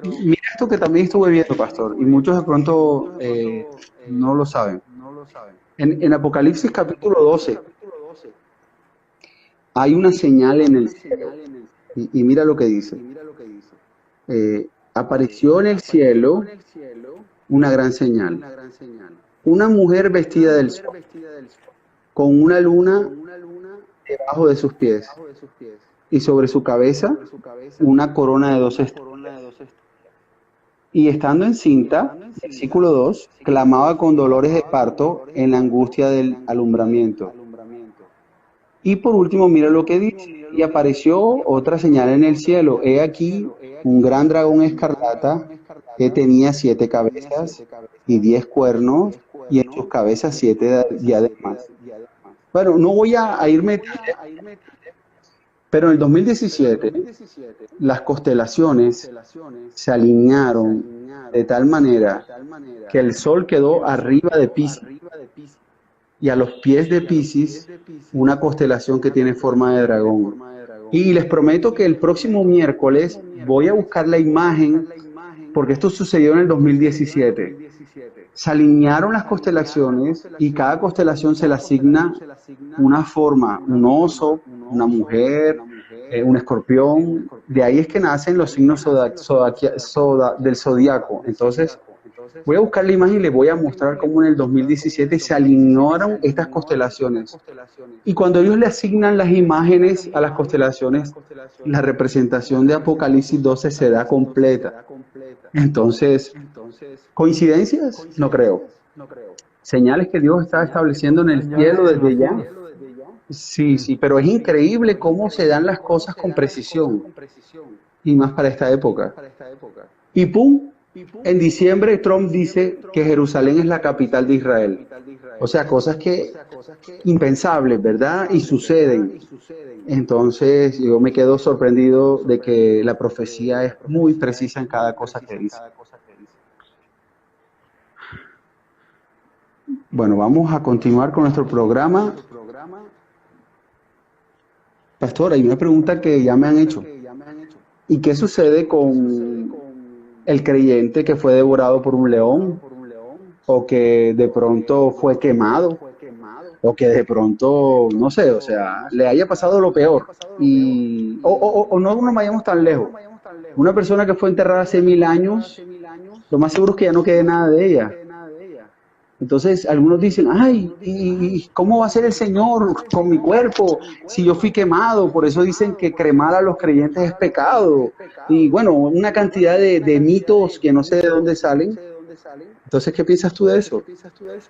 mira esto que también estuve viendo, pastor, y muchos de pronto no lo saben. En Apocalipsis capítulo 12 hay una señal en el cielo. Y mira lo que dice. Apareció en el cielo una gran señal. Una mujer vestida del sol, con una luna debajo de sus pies, y sobre su cabeza una corona de 2 estrellas. Y estando encinta, versículo 2, clamaba con dolores de parto en la angustia del alumbramiento. Y por último, mira lo que dice. Y apareció otra señal en el cielo. He aquí un gran dragón escarlata que tenía 7 cabezas y 10 cuernos, y en sus cabezas 7 diademas. Bueno, no voy a irme tan lejos, pero en el 2017 las constelaciones se alinearon de tal manera que el sol quedó arriba de Piscis y a los pies de Piscis una constelación que tiene forma de dragón. Y les prometo que el próximo miércoles voy a buscar la imagen, porque esto sucedió en el 2017. Se alinearon las constelaciones y cada constelación se le asigna una forma, un oso, una mujer, un escorpión. De ahí es que nacen los signos del zodiaco. Entonces, voy a buscar la imagen y les voy a mostrar cómo en el 2017 se alinearon estas constelaciones. Y cuando ellos le asignan las imágenes a las constelaciones, la representación de Apocalipsis 12 se da completa. Entonces, ¿coincidencias? No creo. ¿Señales que Dios está estableciendo en el cielo Señales en desde los ya? cielos. Sí, Sí. sí, pero es increíble cómo se dan las cosas con precisión, y más para esta época. Y pum, en diciembre Trump dice que Jerusalén es la capital de Israel. O sea, cosas que impensables, ¿verdad? Y suceden. Entonces yo me quedo sorprendido de que la profecía es muy precisa en cada cosa que dice. Bueno, vamos a continuar con nuestro programa. Pastor, hay una pregunta que ya me han hecho. ¿Y qué sucede con el creyente que fue devorado por un león? ¿O que de pronto fue quemado? ¿O que de pronto, no sé, o sea, le haya pasado lo peor? O no nos vayamos tan lejos. Una persona que fue enterrada hace 1000 años, lo más seguro es que ya no quede nada de ella. Entonces, algunos dicen, ay, ¿y cómo va a ser el Señor con mi cuerpo si yo fui quemado? Por eso dicen que cremar a los creyentes es pecado. Y bueno, una cantidad de mitos que no sé de dónde salen. Entonces, ¿qué piensas tú de eso?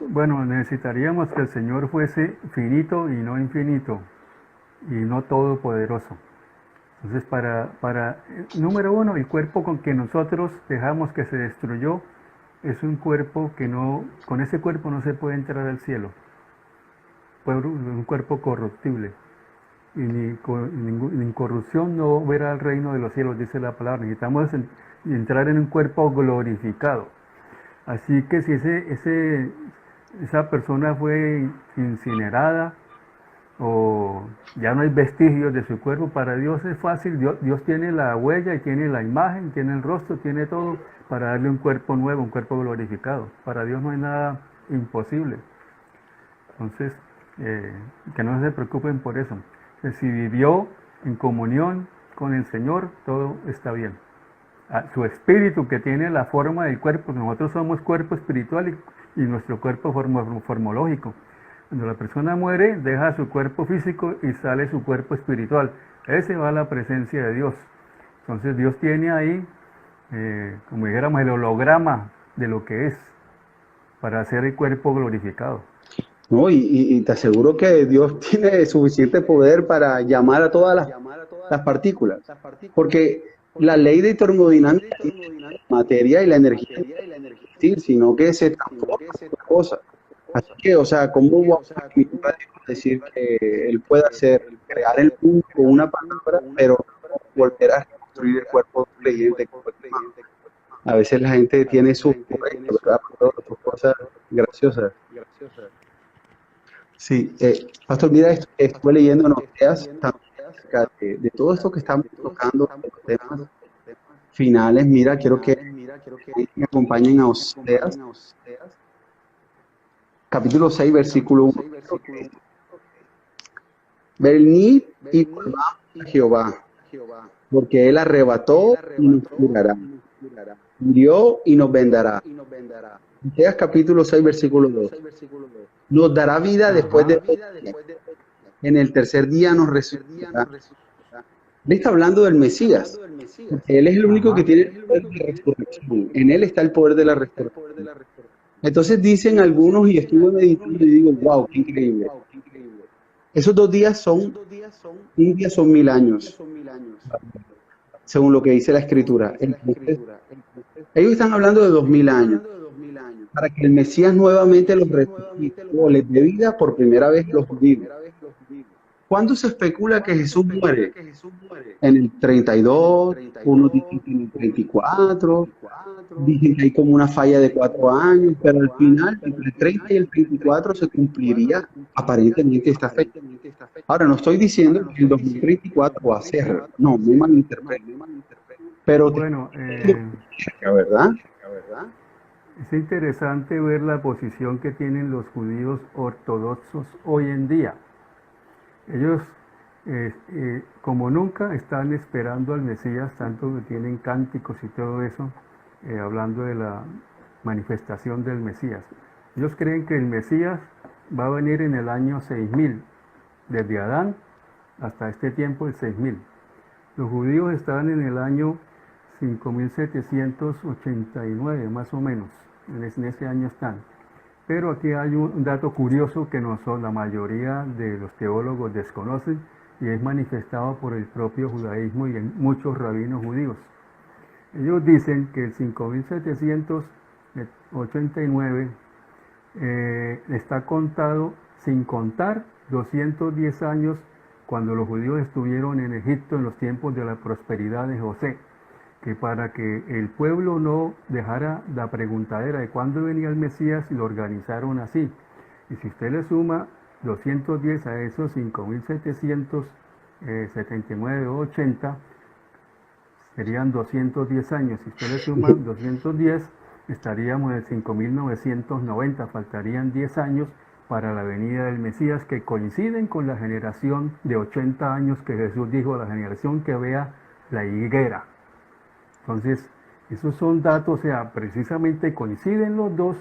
Bueno, necesitaríamos que el Señor fuese finito y no infinito, y no todopoderoso. Entonces, número uno, el cuerpo con que nosotros dejamos que se destruyó es un cuerpo que no, con ese cuerpo no se puede entrar al cielo. Un cuerpo corruptible. Y ni incorrupción no verá el reino de los cielos, dice la palabra. Necesitamos entrar en un cuerpo glorificado. Así que si esa persona fue incinerada o ya no hay vestigios de su cuerpo, para Dios es fácil. Dios tiene la huella y tiene la imagen, tiene el rostro, tiene todo para darle un cuerpo nuevo, un cuerpo glorificado. Para Dios no hay nada imposible. Entonces, que no se preocupen por eso. Si vivió en comunión con el Señor, todo está bien. Su espíritu, que tiene la forma del cuerpo, nosotros somos cuerpo espiritual y nuestro cuerpo formológico. Cuando la persona muere, deja su cuerpo físico y sale su cuerpo espiritual. Ese va a la presencia de Dios. Entonces Dios tiene ahí, como dijéramos, el holograma de lo que es, para hacer el cuerpo glorificado. ¿no? Y te aseguro que Dios tiene suficiente poder para llamar a todas las partículas, porque la ley de termodinámica dice que la materia y la energía no pueden existir, sino que se transforman en otra cosa. Así que, o sea, ¿cómo vamos a limitar a Dios a decir que Él puede hacer, crear el mundo con una palabra, pero no volver a reconstruir el cuerpo de un creyente con el humano? A veces la gente tiene sus correctos, ¿verdad? Sus cosas graciosas. Sí, Pastor, mira esto que estuve leyendo en Oseas también acerca de todo esto que estamos tocando, de los temas finales. Mira, quiero que me acompañen a Oseas, capítulo 6, versículo 1. Venid y volvamos a Jehová, porque Él arrebató y nos curará, hirió y nos vendará. Oseas capítulo 6, versículo 2. Nos dará vida después de en el tercer día nos resucitará. Él está hablando del Mesías, porque Él es el único que Ajá. tiene el poder de la resurrección. En Él está el poder de la resurrección. Entonces dicen algunos, y estuve meditando y digo, wow, qué increíble. Esos 2 días son, un día son 1000 años, según lo que dice la Escritura. Entonces, ellos están hablando de 2000 años, para que el Mesías nuevamente los resucite o les dé vida por primera vez a los judíos. ¿Cuándo se especula que Jesús muere? En el 32, unos dicen que en el 34, dicen que hay como una falla de 4 años, pero al final, entre el 30 y el 34 se cumpliría aparentemente esta fecha. Ahora, no estoy diciendo que el 2034 va a ser, no, me malinterpreto, pero Bueno, ¿verdad? es interesante ver la posición que tienen los judíos ortodoxos hoy en día. Ellos, como nunca, están esperando al Mesías, tanto que tienen cánticos y todo eso, hablando de la manifestación del Mesías. Ellos creen que el Mesías va a venir en el año 6000, desde Adán hasta este tiempo, el 6000. Los judíos están en el año 5789, más o menos, en ese año están. Pero aquí hay un dato curioso que la mayoría de los teólogos desconocen y es manifestado por el propio judaísmo y en muchos rabinos judíos. Ellos dicen que el 5789 está contado sin contar 210 años cuando los judíos estuvieron en Egipto en los tiempos de la prosperidad de José, que para que el pueblo no dejara la preguntadera de cuándo venía el Mesías, lo organizaron así. Y si usted le suma 210 a esos 5779 o 80, serían 210 años. Si usted le suma 210, estaríamos en 5990, faltarían 10 años para la venida del Mesías, que coinciden con la generación de 80 años que Jesús dijo, la generación que vea la higuera. Entonces, esos son datos, o sea, precisamente coinciden los dos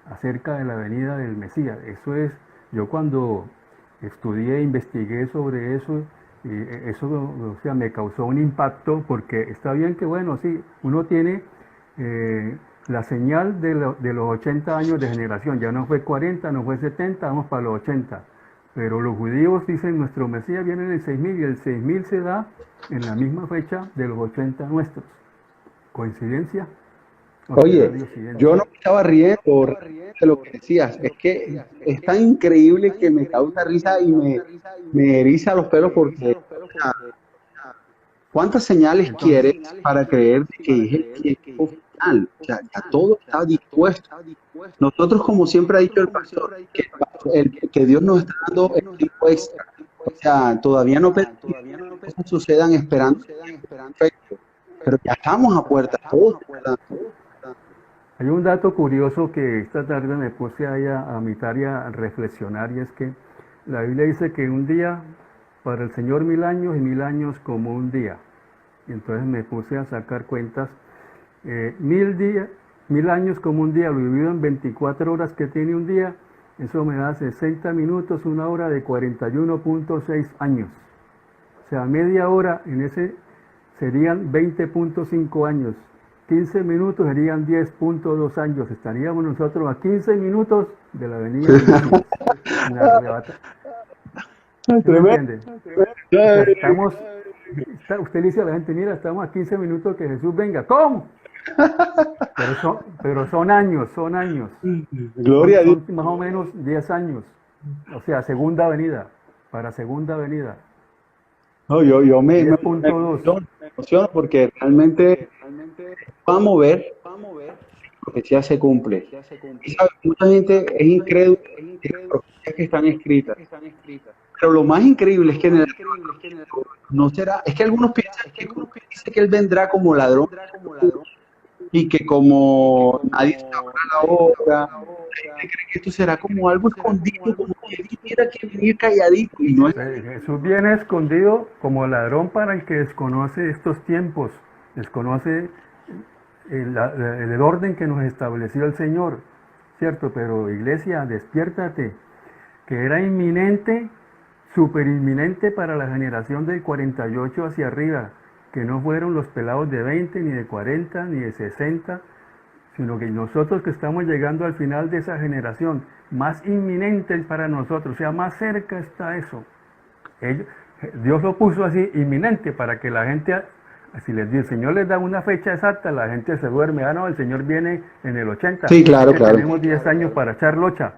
acerca de la venida del Mesías. Eso es, yo cuando estudié, investigué sobre eso, eso, o sea, me causó un impacto, porque está bien que, bueno, sí, uno tiene la señal de los 80 años de generación, ya no fue 40, no fue 70, vamos para los 80. Pero los judíos dicen, nuestro Mesías viene en el 6000 y el 6000 se da en la misma fecha de los 80 nuestros. ¿Coincidencia? Oye, yo no me estaba riendo de lo que decías, es que es tan increíble que me causa risa y me eriza los pelos porque, o sea, ¿cuántas señales quieres para creer que es el tiempo final? O sea, ya todo está dispuesto. Nosotros, como siempre ha dicho el pastor, que Dios nos está dando el tiempo extra. O sea, todavía no pedimos que las cosas sucedan esperando que sea perfecto, pero ya estamos a puertas, todos están. Hay un dato curioso que esta tarde me puse ahí a mi tarea a reflexionar, y es que la Biblia dice que un día para el Señor 1000 años y 1000 años como un día. Y entonces me puse a sacar cuentas. 1000 años como un día, lo divido en 24 horas que tiene un día, eso me da 60 minutos, una hora de 41.6 años. O sea, media hora en ese serían 20.5 años. 15 minutos serían 10.2 años. Estaríamos nosotros a 15 minutos de la venida del Mesías. un arrebata. ¿Sí me Tremendo. entiende? O sea, usted le dice a la gente, mira, estamos a 15 minutos que Jesús venga. ¿Cómo? Pero son años, son años. Son, Gloria a Dios. son más o menos 10 años. O sea, segunda venida. Para segunda venida. No, yo me 10.2. emociono porque realmente vamos a ver, la profecía se cumple. Y sabes, mucha gente es incrédula de las profecías que están escritas. Pero lo más increíble es que en el no será, es que algunos piensan que cuando dice que él vendrá como ladrón y que como nadie sabrá la hora, la gente cree que esto será como algo escondido, como que él tuviera que venir calladito y no es. Jesús viene escondido como ladrón para el que desconoce estos tiempos, desconoce el orden que nos estableció el Señor, ¿cierto? Pero iglesia, despiértate, que era inminente, súper inminente para la generación del 48 hacia arriba, que no fueron los pelados de 20, ni de 40, ni de 60, sino que nosotros que estamos llegando al final de esa generación, más inminente para nosotros, o sea, más cerca está eso. Dios lo puso así, inminente, para que la gente, si el Señor les da una fecha exacta, la gente se duerme. Ah, no, el Señor viene en el 80. Sí, claro, que claro. tenemos 10 años para echar locha,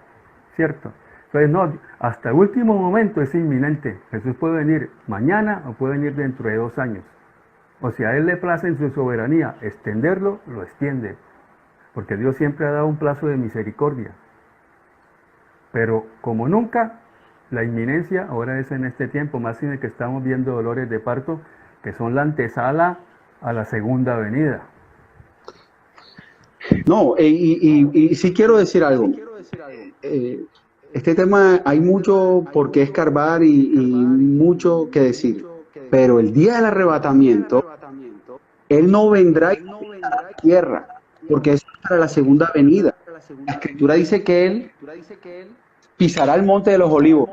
¿cierto? Entonces, no, hasta el último momento es inminente. Jesús puede venir mañana o puede venir dentro de 2 años. O si a Él le place en su soberanía extenderlo, lo extiende. Porque Dios siempre ha dado un plazo de misericordia. Pero como nunca, la inminencia ahora es en este tiempo, más en el que estamos viendo dolores de parto, que son la antesala a la segunda venida. No, y sí quiero decir algo. Este tema hay mucho por qué escarbar y mucho que decir. Pero el día del arrebatamiento, Él no vendrá y no vendrá a la tierra, porque eso es para la segunda venida. La Escritura dice que Él pisará el monte de los olivos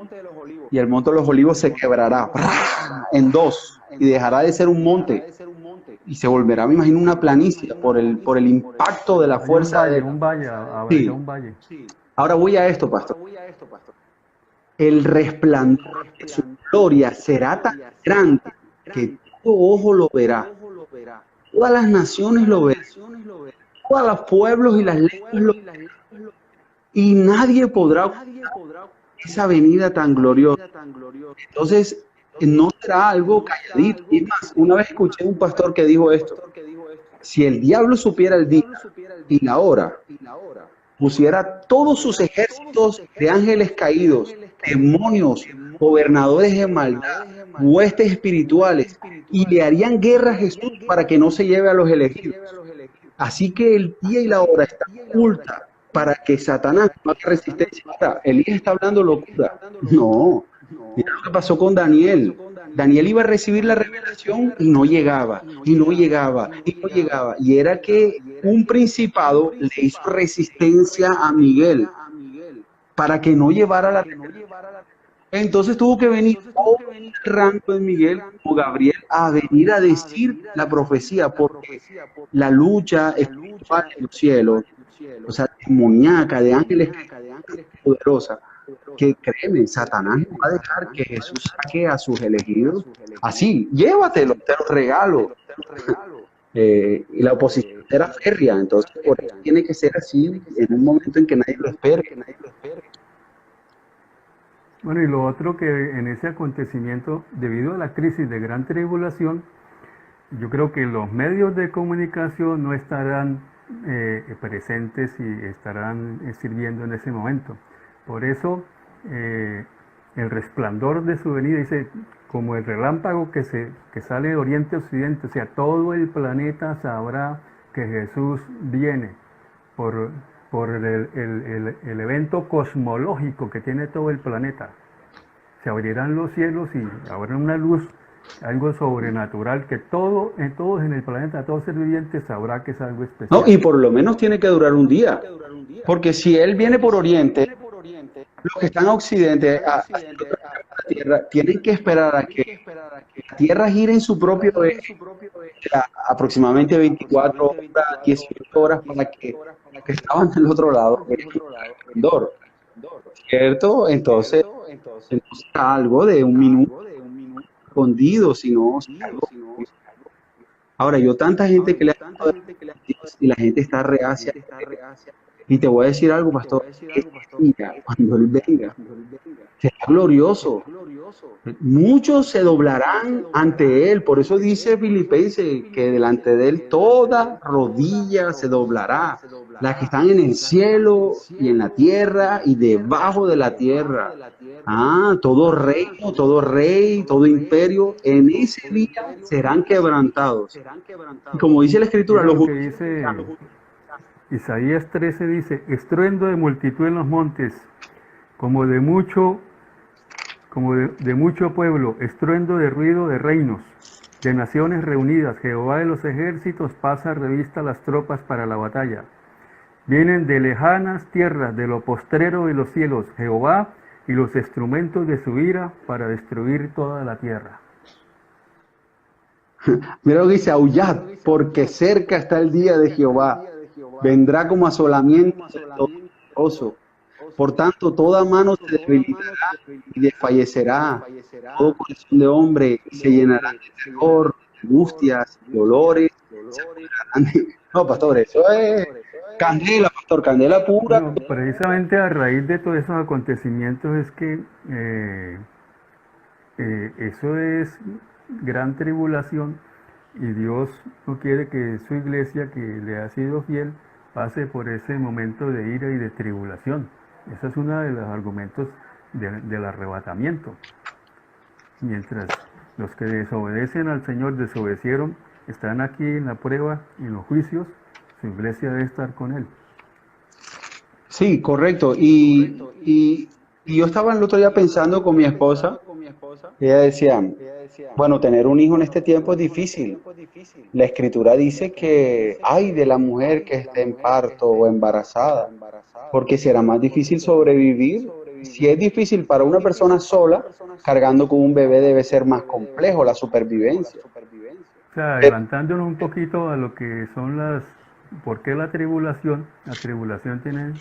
y el monte de los olivos se quebrará en dos y dejará de ser un monte y se volverá, me imagino, una planicie por el impacto de la Hay fuerza de... un valle, habrá Sí. un valle. Ahora voy a esto, pastor. El resplandor de su gloria será tan grande que todo ojo lo verá. Todas las naciones lo verán. Todos los pueblos y las lenguas lo verán. Y nadie podrá ocultar esa venida tan gloriosa. Entonces, no será algo calladito. Y más, una vez escuché a un pastor que dijo esto: si el diablo supiera el día y la hora, pusiera todos sus ejércitos de ángeles caídos, demonios, gobernadores de maldad, huestes espirituales, y le harían guerra a Jesús para que no se lleve a los elegidos. Así que el día y la hora está oculta para que Satanás no haga resistencia. Ahora, Elías está hablando locura. No, mira lo que pasó con Daniel. Daniel iba a recibir la revelación y no llegaba, y no llegaba, y no llegaba. Y era que un principado le hizo resistencia a Miguel para que no llevara la revelación. Entonces tuvo que venir todo el rango de Miguel como Gabriel a venir a decir la profecía, porque la lucha espiritual en los cielos, o sea, demoníaca, de ángeles poderosa, que créeme, Satanás no va a dejar que Jesús saque a sus elegidos así, llévatelo, te lo regalo. Y la oposición era férrea, entonces por eso tiene que ser así en un momento en que nadie lo espere. Bueno, y lo otro que en ese acontecimiento, debido a la crisis de gran tribulación, yo creo que los medios de comunicación no estarán presentes y estarán sirviendo en ese momento. Por eso, el resplandor de su venida, dice, como el relámpago que sale de oriente a occidente, o sea, todo el planeta sabrá que Jesús viene por el evento cosmológico que tiene todo el planeta. Se abrirán los cielos y habrá una luz, algo sobrenatural, que todos en el planeta, todo ser viviente sabrá que es algo especial. No, y por lo menos tiene que durar un día, porque si Él viene por oriente, los que están a occidente, a la Tierra, tienen que esperar a que la Tierra gire en su propio eje, aproximadamente 24 horas, 18 horas, para que estaban del otro lado, ¿cierto? Entonces algo de un minuto escondido, sino algo. Ahora, yo tanta gente que le ha hablado de Dios y la gente está reacia. Y te voy a decir algo, pastor, ese día, cuando Él venga, será glorioso. Muchos se doblarán ante Él. Por eso dice Filipenses que delante de Él toda rodilla se doblará. Las que están en el cielo y en la tierra y debajo de la tierra. Todo reino, todo rey, todo imperio, en ese día serán quebrantados. Y como dice la Escritura, Mira los lo que justos. dice Isaías 13, dice, estruendo de multitud en los montes, como de mucho pueblo, estruendo de ruido de reinos, de naciones reunidas. Jehová de los ejércitos pasa revista a las tropas para la batalla. Vienen de lejanas tierras, de lo postrero de los cielos, Jehová y los instrumentos de su ira para destruir toda la tierra. Mira lo que dice, aullad, porque cerca está el día de Jehová. Vendrá como asolamiento del Todopoderoso. Por tanto, toda mano se debilitará y desfallecerá. Todo corazón de hombre se llenará de terror, de angustias, de dolores. No, pastor, eso es candela, pastor, candela pura. Bueno, precisamente a raíz de todos esos acontecimientos es que eso es gran tribulación y Dios no quiere que su iglesia, que le ha sido fiel, pase por ese momento de ira y de tribulación. Ese es uno de los argumentos del arrebatamiento. Mientras los que desobedecen al Señor, desobedecieron, están aquí en la prueba, en los juicios, su iglesia debe estar con Él. Sí, correcto. Y yo estaba el otro día pensando con mi esposa, ella decía, bueno, tener un hijo en este tiempo es difícil. La Escritura dice que ay de la mujer que esté en parto o embarazada, porque será más difícil sobrevivir. Si es difícil para una persona sola, cargando con un bebé debe ser más complejo la supervivencia. O sea, adelantándonos un poquito a lo que son ¿por qué la tribulación? La tribulación tiene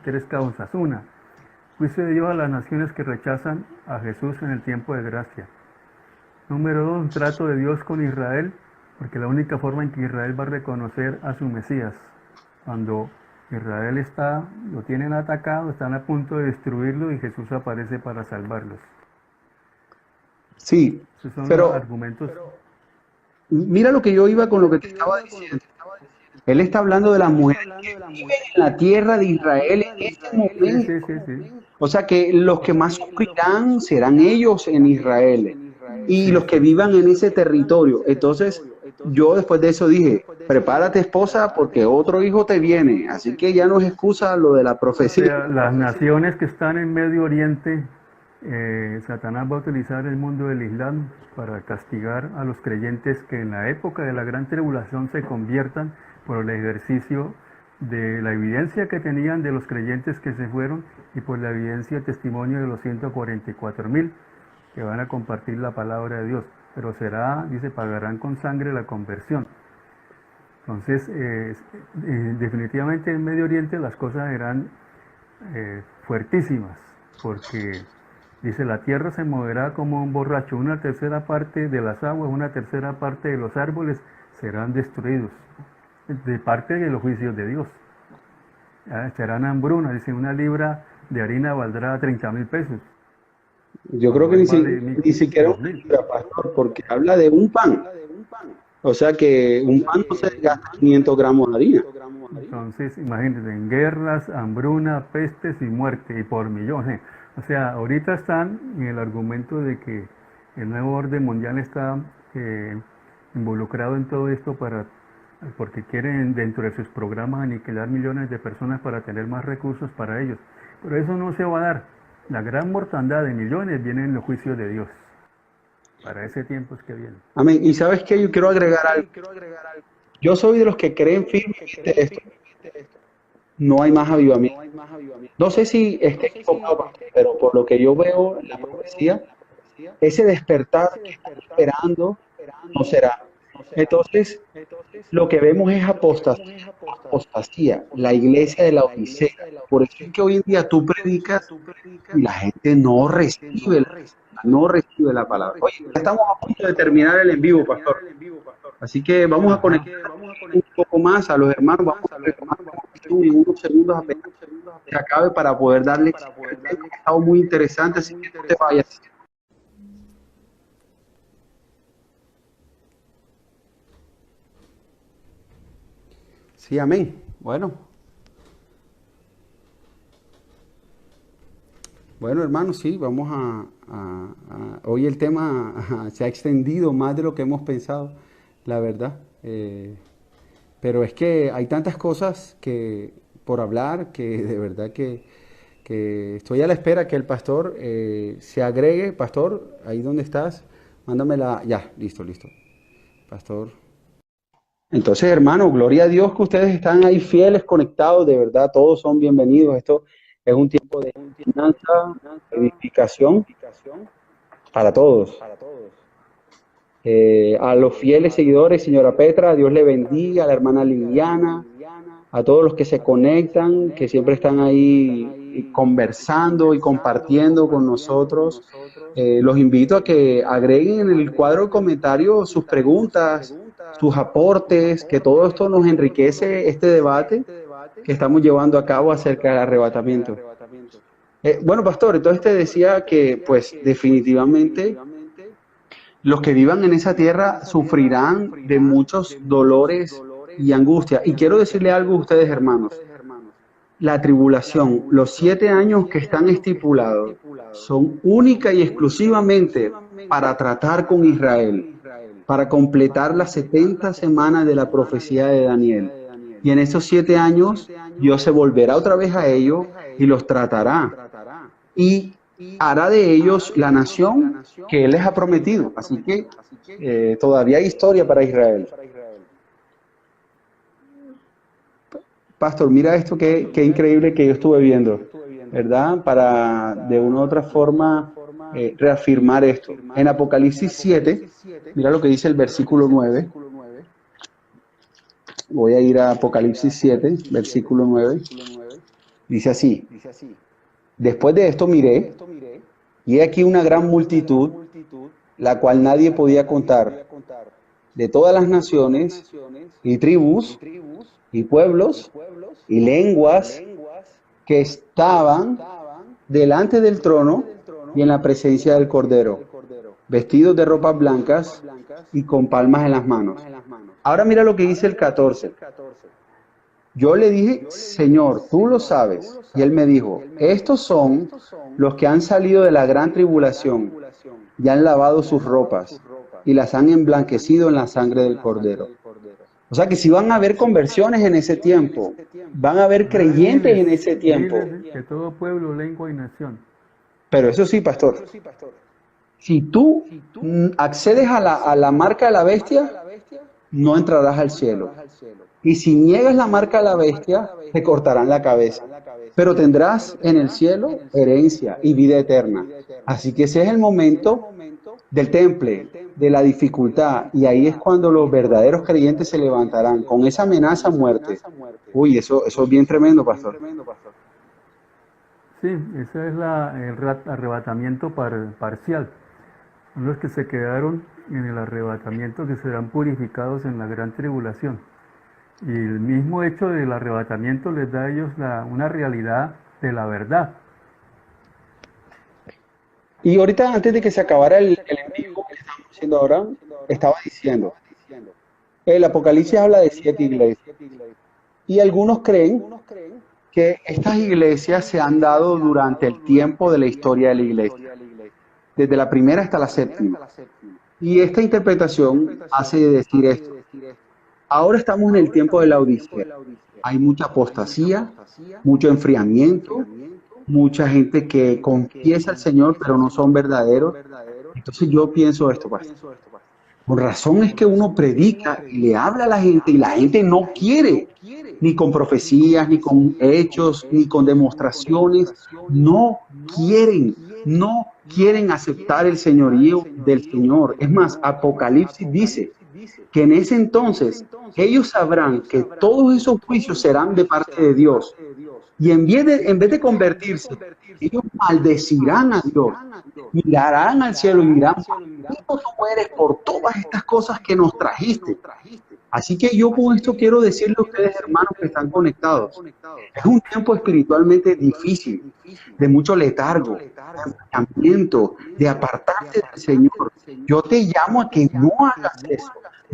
tres causas. Una, juicio de Dios a las naciones que rechazan a Jesús en el tiempo de gracia. Número dos, un trato de Dios con Israel, porque la única forma en que Israel va a reconocer a su Mesías, cuando Israel lo tienen atacado, están a punto de destruirlo y Jesús aparece para salvarlos. Sí, Esos son los pero argumentos. mira lo que yo iba con lo que te estaba diciendo. Él está hablando de las mujeres que viven en la tierra de Israel en este momento. Sí. O sea que los que más sufrirán serán ellos en Israel y los que vivan en ese territorio. Entonces, yo después de eso dije, prepárate esposa porque otro hijo te viene. Así que ya no es excusa lo de la O profecía. sea, las naciones que están en Medio Oriente, Satanás va a utilizar el mundo del Islam para castigar a los creyentes que en la época de la gran tribulación se conviertan por el ejercicio de la evidencia que tenían de los creyentes que se fueron y por la evidencia y testimonio de los 144,000 que van a compartir la palabra de Dios. Pero dice, pagarán con sangre la conversión. Entonces, definitivamente en Medio Oriente las cosas eran fuertísimas, porque dice, la tierra se moverá como un borracho, una tercera parte de las aguas, una tercera parte de los árboles serán destruidos, de parte de los juicios de Dios. Serán hambruna, dice, una libra de harina valdrá 30,000 pesos. Yo creo que ni siquiera una libra, pastor, porque habla de un pan. O sea que un pan no se gasta 500 gramos de harina. Entonces, imagínense, en guerras, hambruna, pestes y muerte, y por millones. O sea, ahorita están en el argumento de que el nuevo orden mundial está involucrado en todo esto porque quieren dentro de sus programas aniquilar millones de personas para tener más recursos para ellos. Pero eso no se va a dar. La gran mortandad de millones viene en los juicios de Dios. Para ese tiempo es que viene. Amén. Y ¿sabes qué? Yo quiero agregar algo. Yo soy de los que creen firmemente esto. No hay más avivamiento. No sé si esté equivocado, pero por lo que yo veo en la profecía, ese despertar que están esperando no será. Entonces, lo que vemos es apostasía, la iglesia de la Odisea. Por eso es que hoy en día tú predicas y la gente no recibe la palabra. Oye, ya estamos a punto de terminar el en vivo, pastor. Así que vamos a Ajá. conectar un poco más a los hermanos. Vamos a retomar la conversación en unos segundos apenas se acabe para poder darle el tema que ha estado muy interesante, así que no te vayas. Sí, amén. Bueno, hermanos, sí, vamos hoy el tema se ha extendido más de lo que hemos pensado, la verdad. Pero es que hay tantas cosas que por hablar que de verdad que estoy a la espera que el pastor se agregue. Pastor, ahí donde estás, mándamela. Ya, listo. Pastor. Entonces, hermano, gloria a Dios que ustedes están ahí fieles, conectados, de verdad, todos son bienvenidos. Esto es un tiempo de enseñanza, edificación para todos. A los fieles seguidores, señora Petra, Dios le bendiga, a la hermana Liliana, a todos los que se conectan, que siempre están ahí conversando y compartiendo con nosotros. Los invito a que agreguen en el cuadro de comentarios sus preguntas, sus aportes, que todo esto nos enriquece este debate que estamos llevando a cabo acerca del arrebatamiento. Bueno, pastor, entonces te decía que pues definitivamente los que vivan en esa tierra sufrirán de muchos dolores y angustia. Y quiero decirle algo a ustedes, hermanos. La tribulación, los 7 años que están estipulados, son única y exclusivamente para tratar con Israel, para completar las 70 semanas de la profecía de Daniel. Y en esos 7 años, Dios se volverá otra vez a ellos y los tratará. Y hará de ellos la nación que Él les ha prometido. Así que todavía hay historia para Israel. Pastor, mira esto qué increíble que yo estuve viendo, ¿verdad? Para de una u otra forma reafirmar esto. En Apocalipsis 7, mira lo que dice el versículo 9. Voy a ir a Apocalipsis 7, versículo 9. Dice así: después de esto miré, y he aquí una gran multitud, la cual nadie podía contar, de todas las naciones y tribus y pueblos y lenguas que estaban delante del trono y en la presencia del Cordero, vestidos de ropas blancas y con palmas en las manos. Ahora mira lo que dice el 14. Yo le dije, Señor, tú lo sabes. Y él me dijo, estos son los que han salido de la gran tribulación y han lavado sus ropas y las han emblanquecido en la sangre del Cordero. O sea que si van a haber conversiones en ese tiempo, van a haber creyentes en ese tiempo. De todo pueblo, lengua y nación. Pero eso sí, pastor, si tú accedes a la marca de la bestia, no entrarás al cielo. Y si niegas la marca de la bestia, te cortarán la cabeza. Pero tendrás en el cielo herencia y vida eterna. Así que ese es el momento del temple, de la dificultad. Y ahí es cuando los verdaderos creyentes se levantarán con esa amenaza a muerte. Uy, eso es bien tremendo, pastor. Sí, ese es el arrebatamiento parcial. Son los que se quedaron en el arrebatamiento que serán purificados en la gran tribulación. Y el mismo hecho del arrebatamiento les da a ellos una realidad de la verdad. Y ahorita, antes de que se acabara el en vivo que estamos haciendo ahora, estaba diciendo, el Apocalipsis habla de 7 iglesias. Y algunos creen que estas iglesias se han dado durante el tiempo de la historia de la iglesia, desde la primera hasta la séptima. Y esta interpretación hace decir esto. Ahora estamos en el tiempo de la Odisea. Hay mucha apostasía, mucho enfriamiento, mucha gente que confiesa al Señor pero no son verdaderos. Entonces yo pienso esto, pastor. Con razón es que uno predica y le habla a la gente y la gente no quiere, ni con profecías, ni con hechos, ni con demostraciones. No quieren aceptar el señorío del Señor. Es más, Apocalipsis dice que en ese entonces ellos sabrán que todos esos juicios serán de parte de Dios. Y en vez de convertirse, ellos maldecirán a Dios, mirarán al cielo y dirán, maldito tú eres por todas estas cosas que nos trajiste. Así que yo con esto quiero decirle a ustedes, hermanos que están conectados, es un tiempo espiritualmente difícil, de mucho letargo, de enfriamiento, de apartarse del Señor. Yo te llamo a que no hagas eso.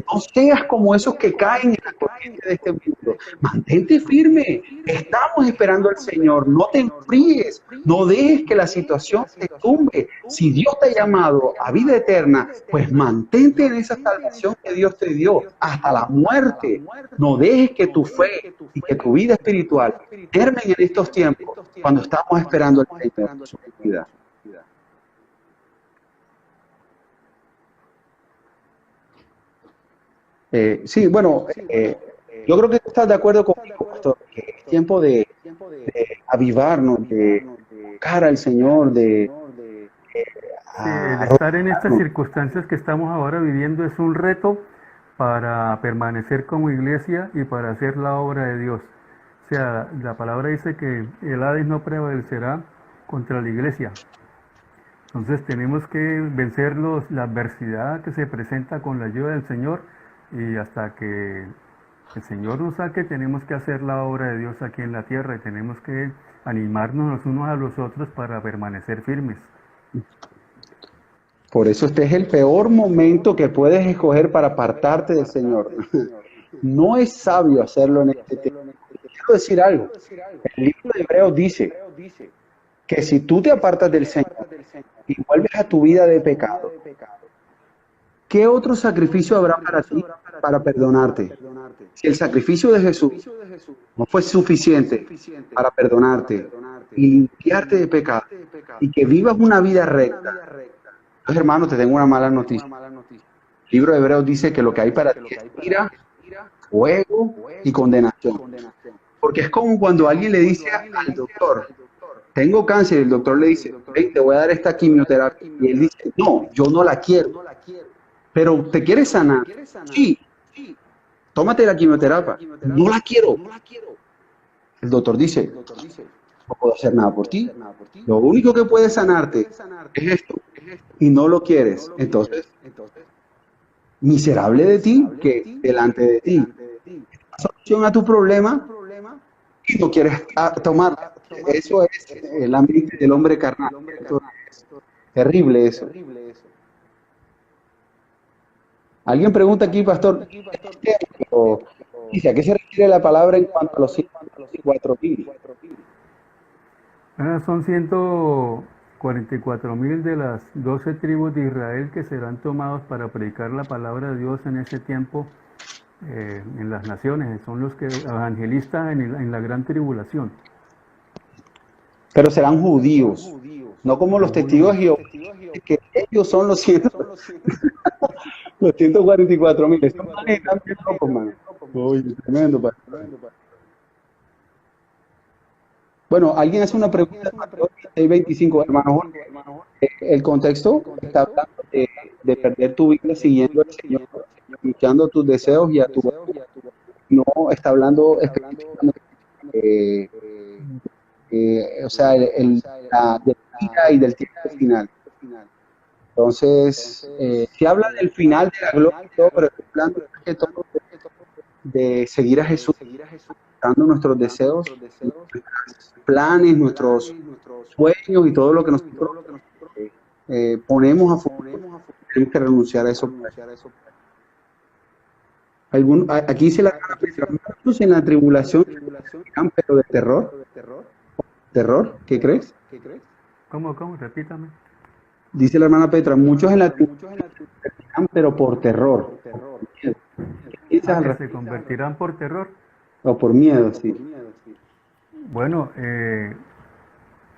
No seas como esos que caen en la corriente de este mundo. Mantente firme. Estamos esperando al Señor. No te enfríes. No dejes que la situación te tumbe. Si Dios te ha llamado a vida eterna, pues mantente en esa salvación que Dios te dio hasta la muerte. No dejes que tu fe y que tu vida espiritual terminen en estos tiempos cuando estamos esperando al Señor en su vida. Sí, bueno, yo creo que tú estás de acuerdo conmigo, pastor, que es tiempo de avivarnos, de buscar al Señor, de Sí, el estar en estas circunstancias que estamos ahora viviendo es un reto para permanecer como iglesia y para hacer la obra de Dios. O sea, la palabra dice que el Hades no prevalecerá contra la iglesia. Entonces tenemos que vencer la adversidad que se presenta con la ayuda del Señor, y hasta que el Señor nos saque tenemos que hacer la obra de Dios aquí en la tierra y tenemos que animarnos los unos a los otros para permanecer firmes. Por eso este es el peor momento que puedes escoger para apartarte del Señor. No es sabio hacerlo en este tiempo. Quiero decir algo. El libro de Hebreos dice que si tú te apartas del Señor y vuelves a tu vida de pecado, ¿qué otro sacrificio habrá para ti para perdonarte? Si el sacrificio de Jesús no fue suficiente para perdonarte y limpiarte de pecado y que vivas una vida recta, pues, hermano, te tengo una mala noticia. El libro de Hebreos dice que lo que hay para ti es ira, fuego y condenación. Porque es como cuando alguien le dice al doctor, tengo cáncer, y el doctor le dice, hey, te voy a dar esta quimioterapia. Y él dice, no, yo no la quiero. Pero ¿te quieres sanar? Sí. Tómate la quimioterapia. No la quiero. El doctor dice, no puedo hacer nada por ti. Lo único que puede sanarte es esto. Y no lo quieres. Entonces, miserable de ti que delante de ti la solución a tu problema y no quieres tomar. Eso es el ambiente del hombre carnal. Eso es terrible eso. Alguien pregunta aquí, pastor, dice, ¿a qué se refiere la palabra en cuanto a los 144,000? Son 144,000 de las 12 tribus de Israel que serán tomados para predicar la palabra de Dios en ese tiempo en las naciones. Son los que evangelistas en la gran tribulación. Pero serán judíos, no como los testigos de Jehová, que ellos son los 144,000. Están bien locos, man. Uy, tremendo, pastor. Bueno, alguien hace una pregunta, 6:25, hermano Jorge. El contexto está hablando de perder tu vida siguiendo al Señor, escuchando tus deseos y a tu no está hablando específicamente o sea, del día y del tiempo final. Entonces, se habla del final de la gloria y todo, pero estoy hablando de seguir a Jesús, dando nuestros deseos, nuestros planes, nuestros sueños y todo lo que nosotros ponemos a futuro. Tenemos que renunciar a eso. Aquí dice la en la tribulación, pero de terror. ¿Terror? ¿Qué crees? ¿Cómo? Repítame. Dice la hermana Petra, muchos en la tribulación pero por terror. ¿Que se convertirán por terror? O por miedo, sí. Bueno,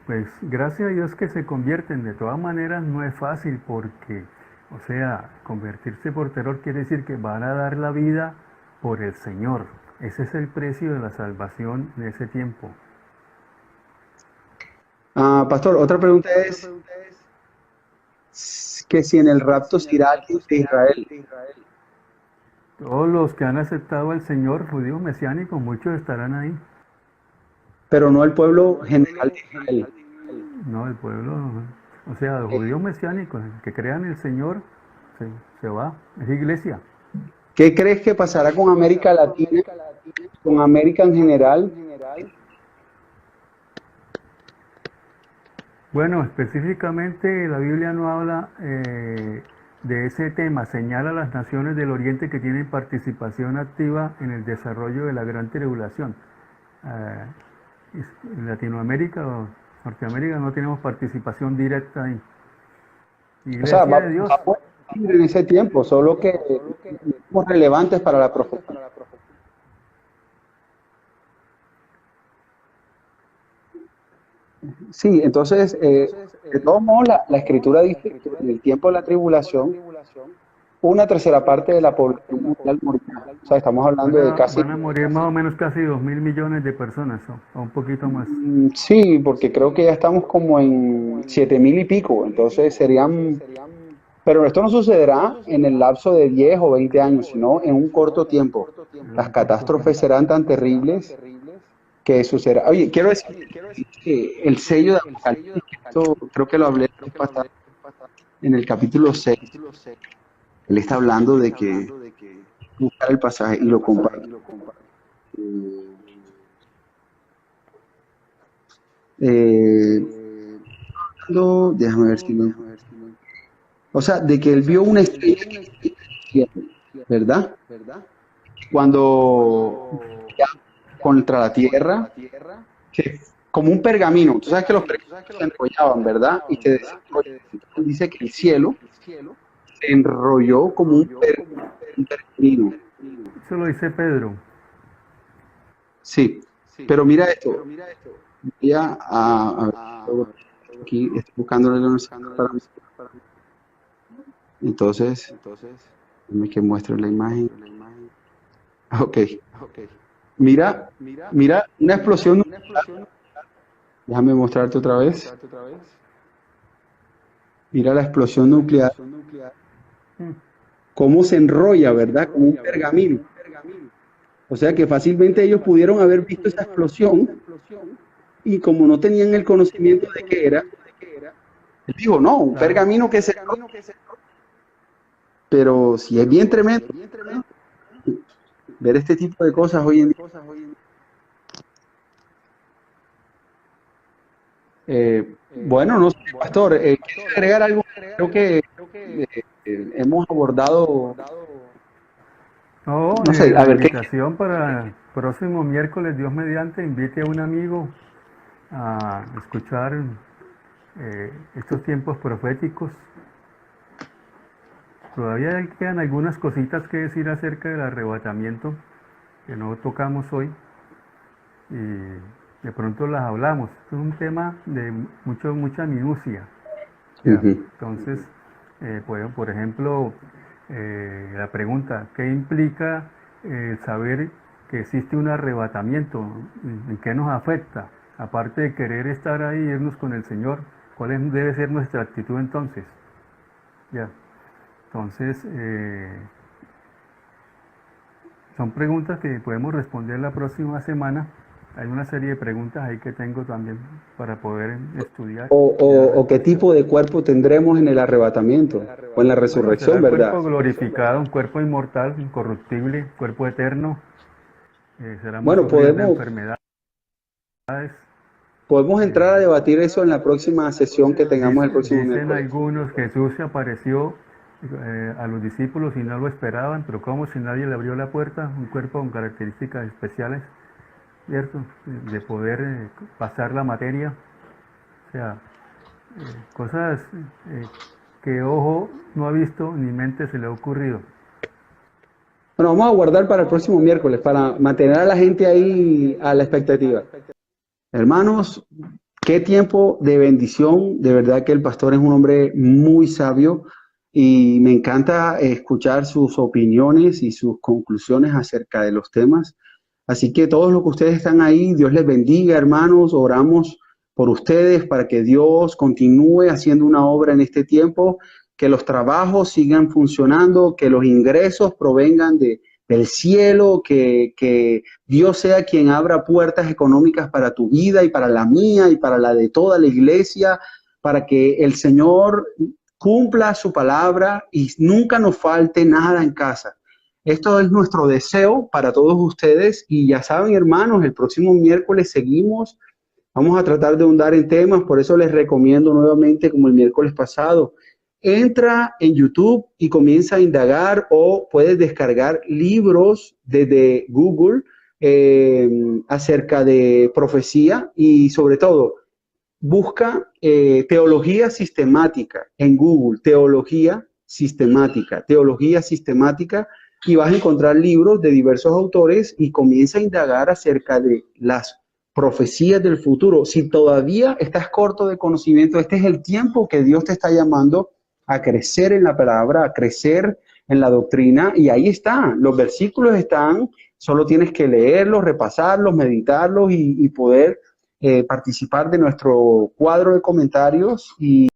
pues gracias a Dios que se convierten. De todas maneras no es fácil porque, o sea, convertirse por terror quiere decir que van a dar la vida por el Señor. Ese es el precio de la salvación en ese tiempo. Pastor, otra pregunta es que si en el rapto se irá alguien de Israel. Todos los que han aceptado al Señor, judíos mesiánicos, muchos estarán ahí. pero no el pueblo general de Israel. No, el pueblo, o sea, los judíos mesiánicos, que crean en el Señor, se, se va, es iglesia. ¿Qué crees que pasará con América Latina, con América en general? Bueno, específicamente la Biblia no habla de ese tema, señala a las naciones del Oriente que tienen participación activa en el desarrollo de la gran tribulación. En Latinoamérica o Norteamérica no tenemos participación directa ahí. O sea, Iglesia de Dios. vamos a vivir en ese tiempo, solo que somos relevantes para la profecía. Sí, entonces, de todos modos, la escritura dice que en el tiempo de la tribulación, una tercera parte de la población mundial morirá. O sea, estamos hablando de casi, Van a morir más o menos casi 2.000 millones de personas, o un poquito más. sí, porque creo que ya estamos como en 7.000 y pico, entonces serían, pero esto no sucederá en el lapso de 10 o 20 años, sino en un corto tiempo. En Las un corto tiempo. catástrofes serán tan terribles que sucederá. Oye, quiero decir que el sello de Apocalipsis, esto creo que lo hablé la vez pasada, en el capítulo 6, él está hablando de que buscar el pasaje y lo comparto. Déjame ver si lo... O sea, de que él vio una estrella ¿verdad? Cuando contra la tierra, que como un pergamino. Tú sabes que los pergaminos se enrollaban, ¿verdad? Y se desenrollan. Entonces dice que el cielo se enrolló como un pergamino. Eso lo dice Pedro. Sí, pero mira esto. Voy a ver, aquí estoy buscándole la universidad para mí. Entonces, déjame que muestre la imagen. Ok. Mira una explosión nuclear. Déjame mostrarte otra vez. Mira la explosión nuclear. Cómo se enrolla, ¿verdad? Como un pergamino. O sea que fácilmente ellos pudieron haber visto esa explosión y como no tenían el conocimiento de qué era, él dijo, no, un pergamino que se enrolla. Pero si es bien tremendo ver este tipo de cosas hoy en día. Bueno, no sé, pastor, ¿quiere agregar algo? Creo que hemos abordado, No, no sé, a la ver, ¿qué? invitación para el próximo miércoles, Dios mediante, invite a un amigo a escuchar estos tiempos proféticos. Todavía quedan algunas cositas que decir acerca del arrebatamiento que no tocamos hoy y de pronto las hablamos. Es un tema de mucha minucia. Entonces, por ejemplo, la pregunta, ¿qué implica saber que existe un arrebatamiento? ¿En qué nos afecta? Aparte de querer estar ahí, irnos con el Señor, ¿cuál debe ser nuestra actitud entonces? Ya. Entonces, son preguntas que podemos responder la próxima semana. Hay una serie de preguntas ahí que tengo también para poder estudiar. O qué tipo de cuerpo tendremos en el arrebatamiento o en la resurrección, Será el ¿verdad? cuerpo glorificado, un cuerpo inmortal, incorruptible, cuerpo eterno. Seremos Bueno, libres de enfermedades. podemos entrar a debatir eso en la próxima sesión que tengamos el próximo Dicen miércoles. algunos que Jesús se apareció a los discípulos y no lo esperaban, pero como si nadie le abrió la puerta, un cuerpo con características especiales, ¿cierto? De poder pasar la materia, o sea, cosas que ojo no ha visto ni mente se le ha ocurrido. Bueno, vamos a guardar para el próximo miércoles, para mantener a la gente ahí a la expectativa. Hermanos, qué tiempo de bendición, de verdad que el pastor es un hombre muy sabio y me encanta escuchar sus opiniones y sus conclusiones acerca de los temas. Así que todos los que ustedes están ahí, Dios les bendiga, hermanos, oramos por ustedes para que Dios continúe haciendo una obra en este tiempo, que que los trabajos sigan funcionando, que los ingresos provengan del cielo, que Dios sea quien abra puertas económicas para tu vida y para la mía y para la de toda la iglesia, para que el Señor cumpla su palabra y nunca nos falte nada en casa. Esto es nuestro deseo para todos ustedes y ya saben, hermanos, el próximo miércoles seguimos. Vamos a tratar de ahondar en temas, por eso les recomiendo nuevamente, como el miércoles pasado, entra en YouTube y comienza a indagar o puedes descargar libros desde Google acerca de profecía y sobre todo busca teología sistemática en Google, teología sistemática, y vas a encontrar libros de diversos autores y comienza a indagar acerca de las profecías del futuro. Si todavía estás corto de conocimiento, este es el tiempo que Dios te está llamando a crecer en la palabra, a crecer en la doctrina, y ahí están, los versículos están, solo tienes que leerlos, repasarlos, meditarlos y poder participar de nuestro cuadro de comentarios y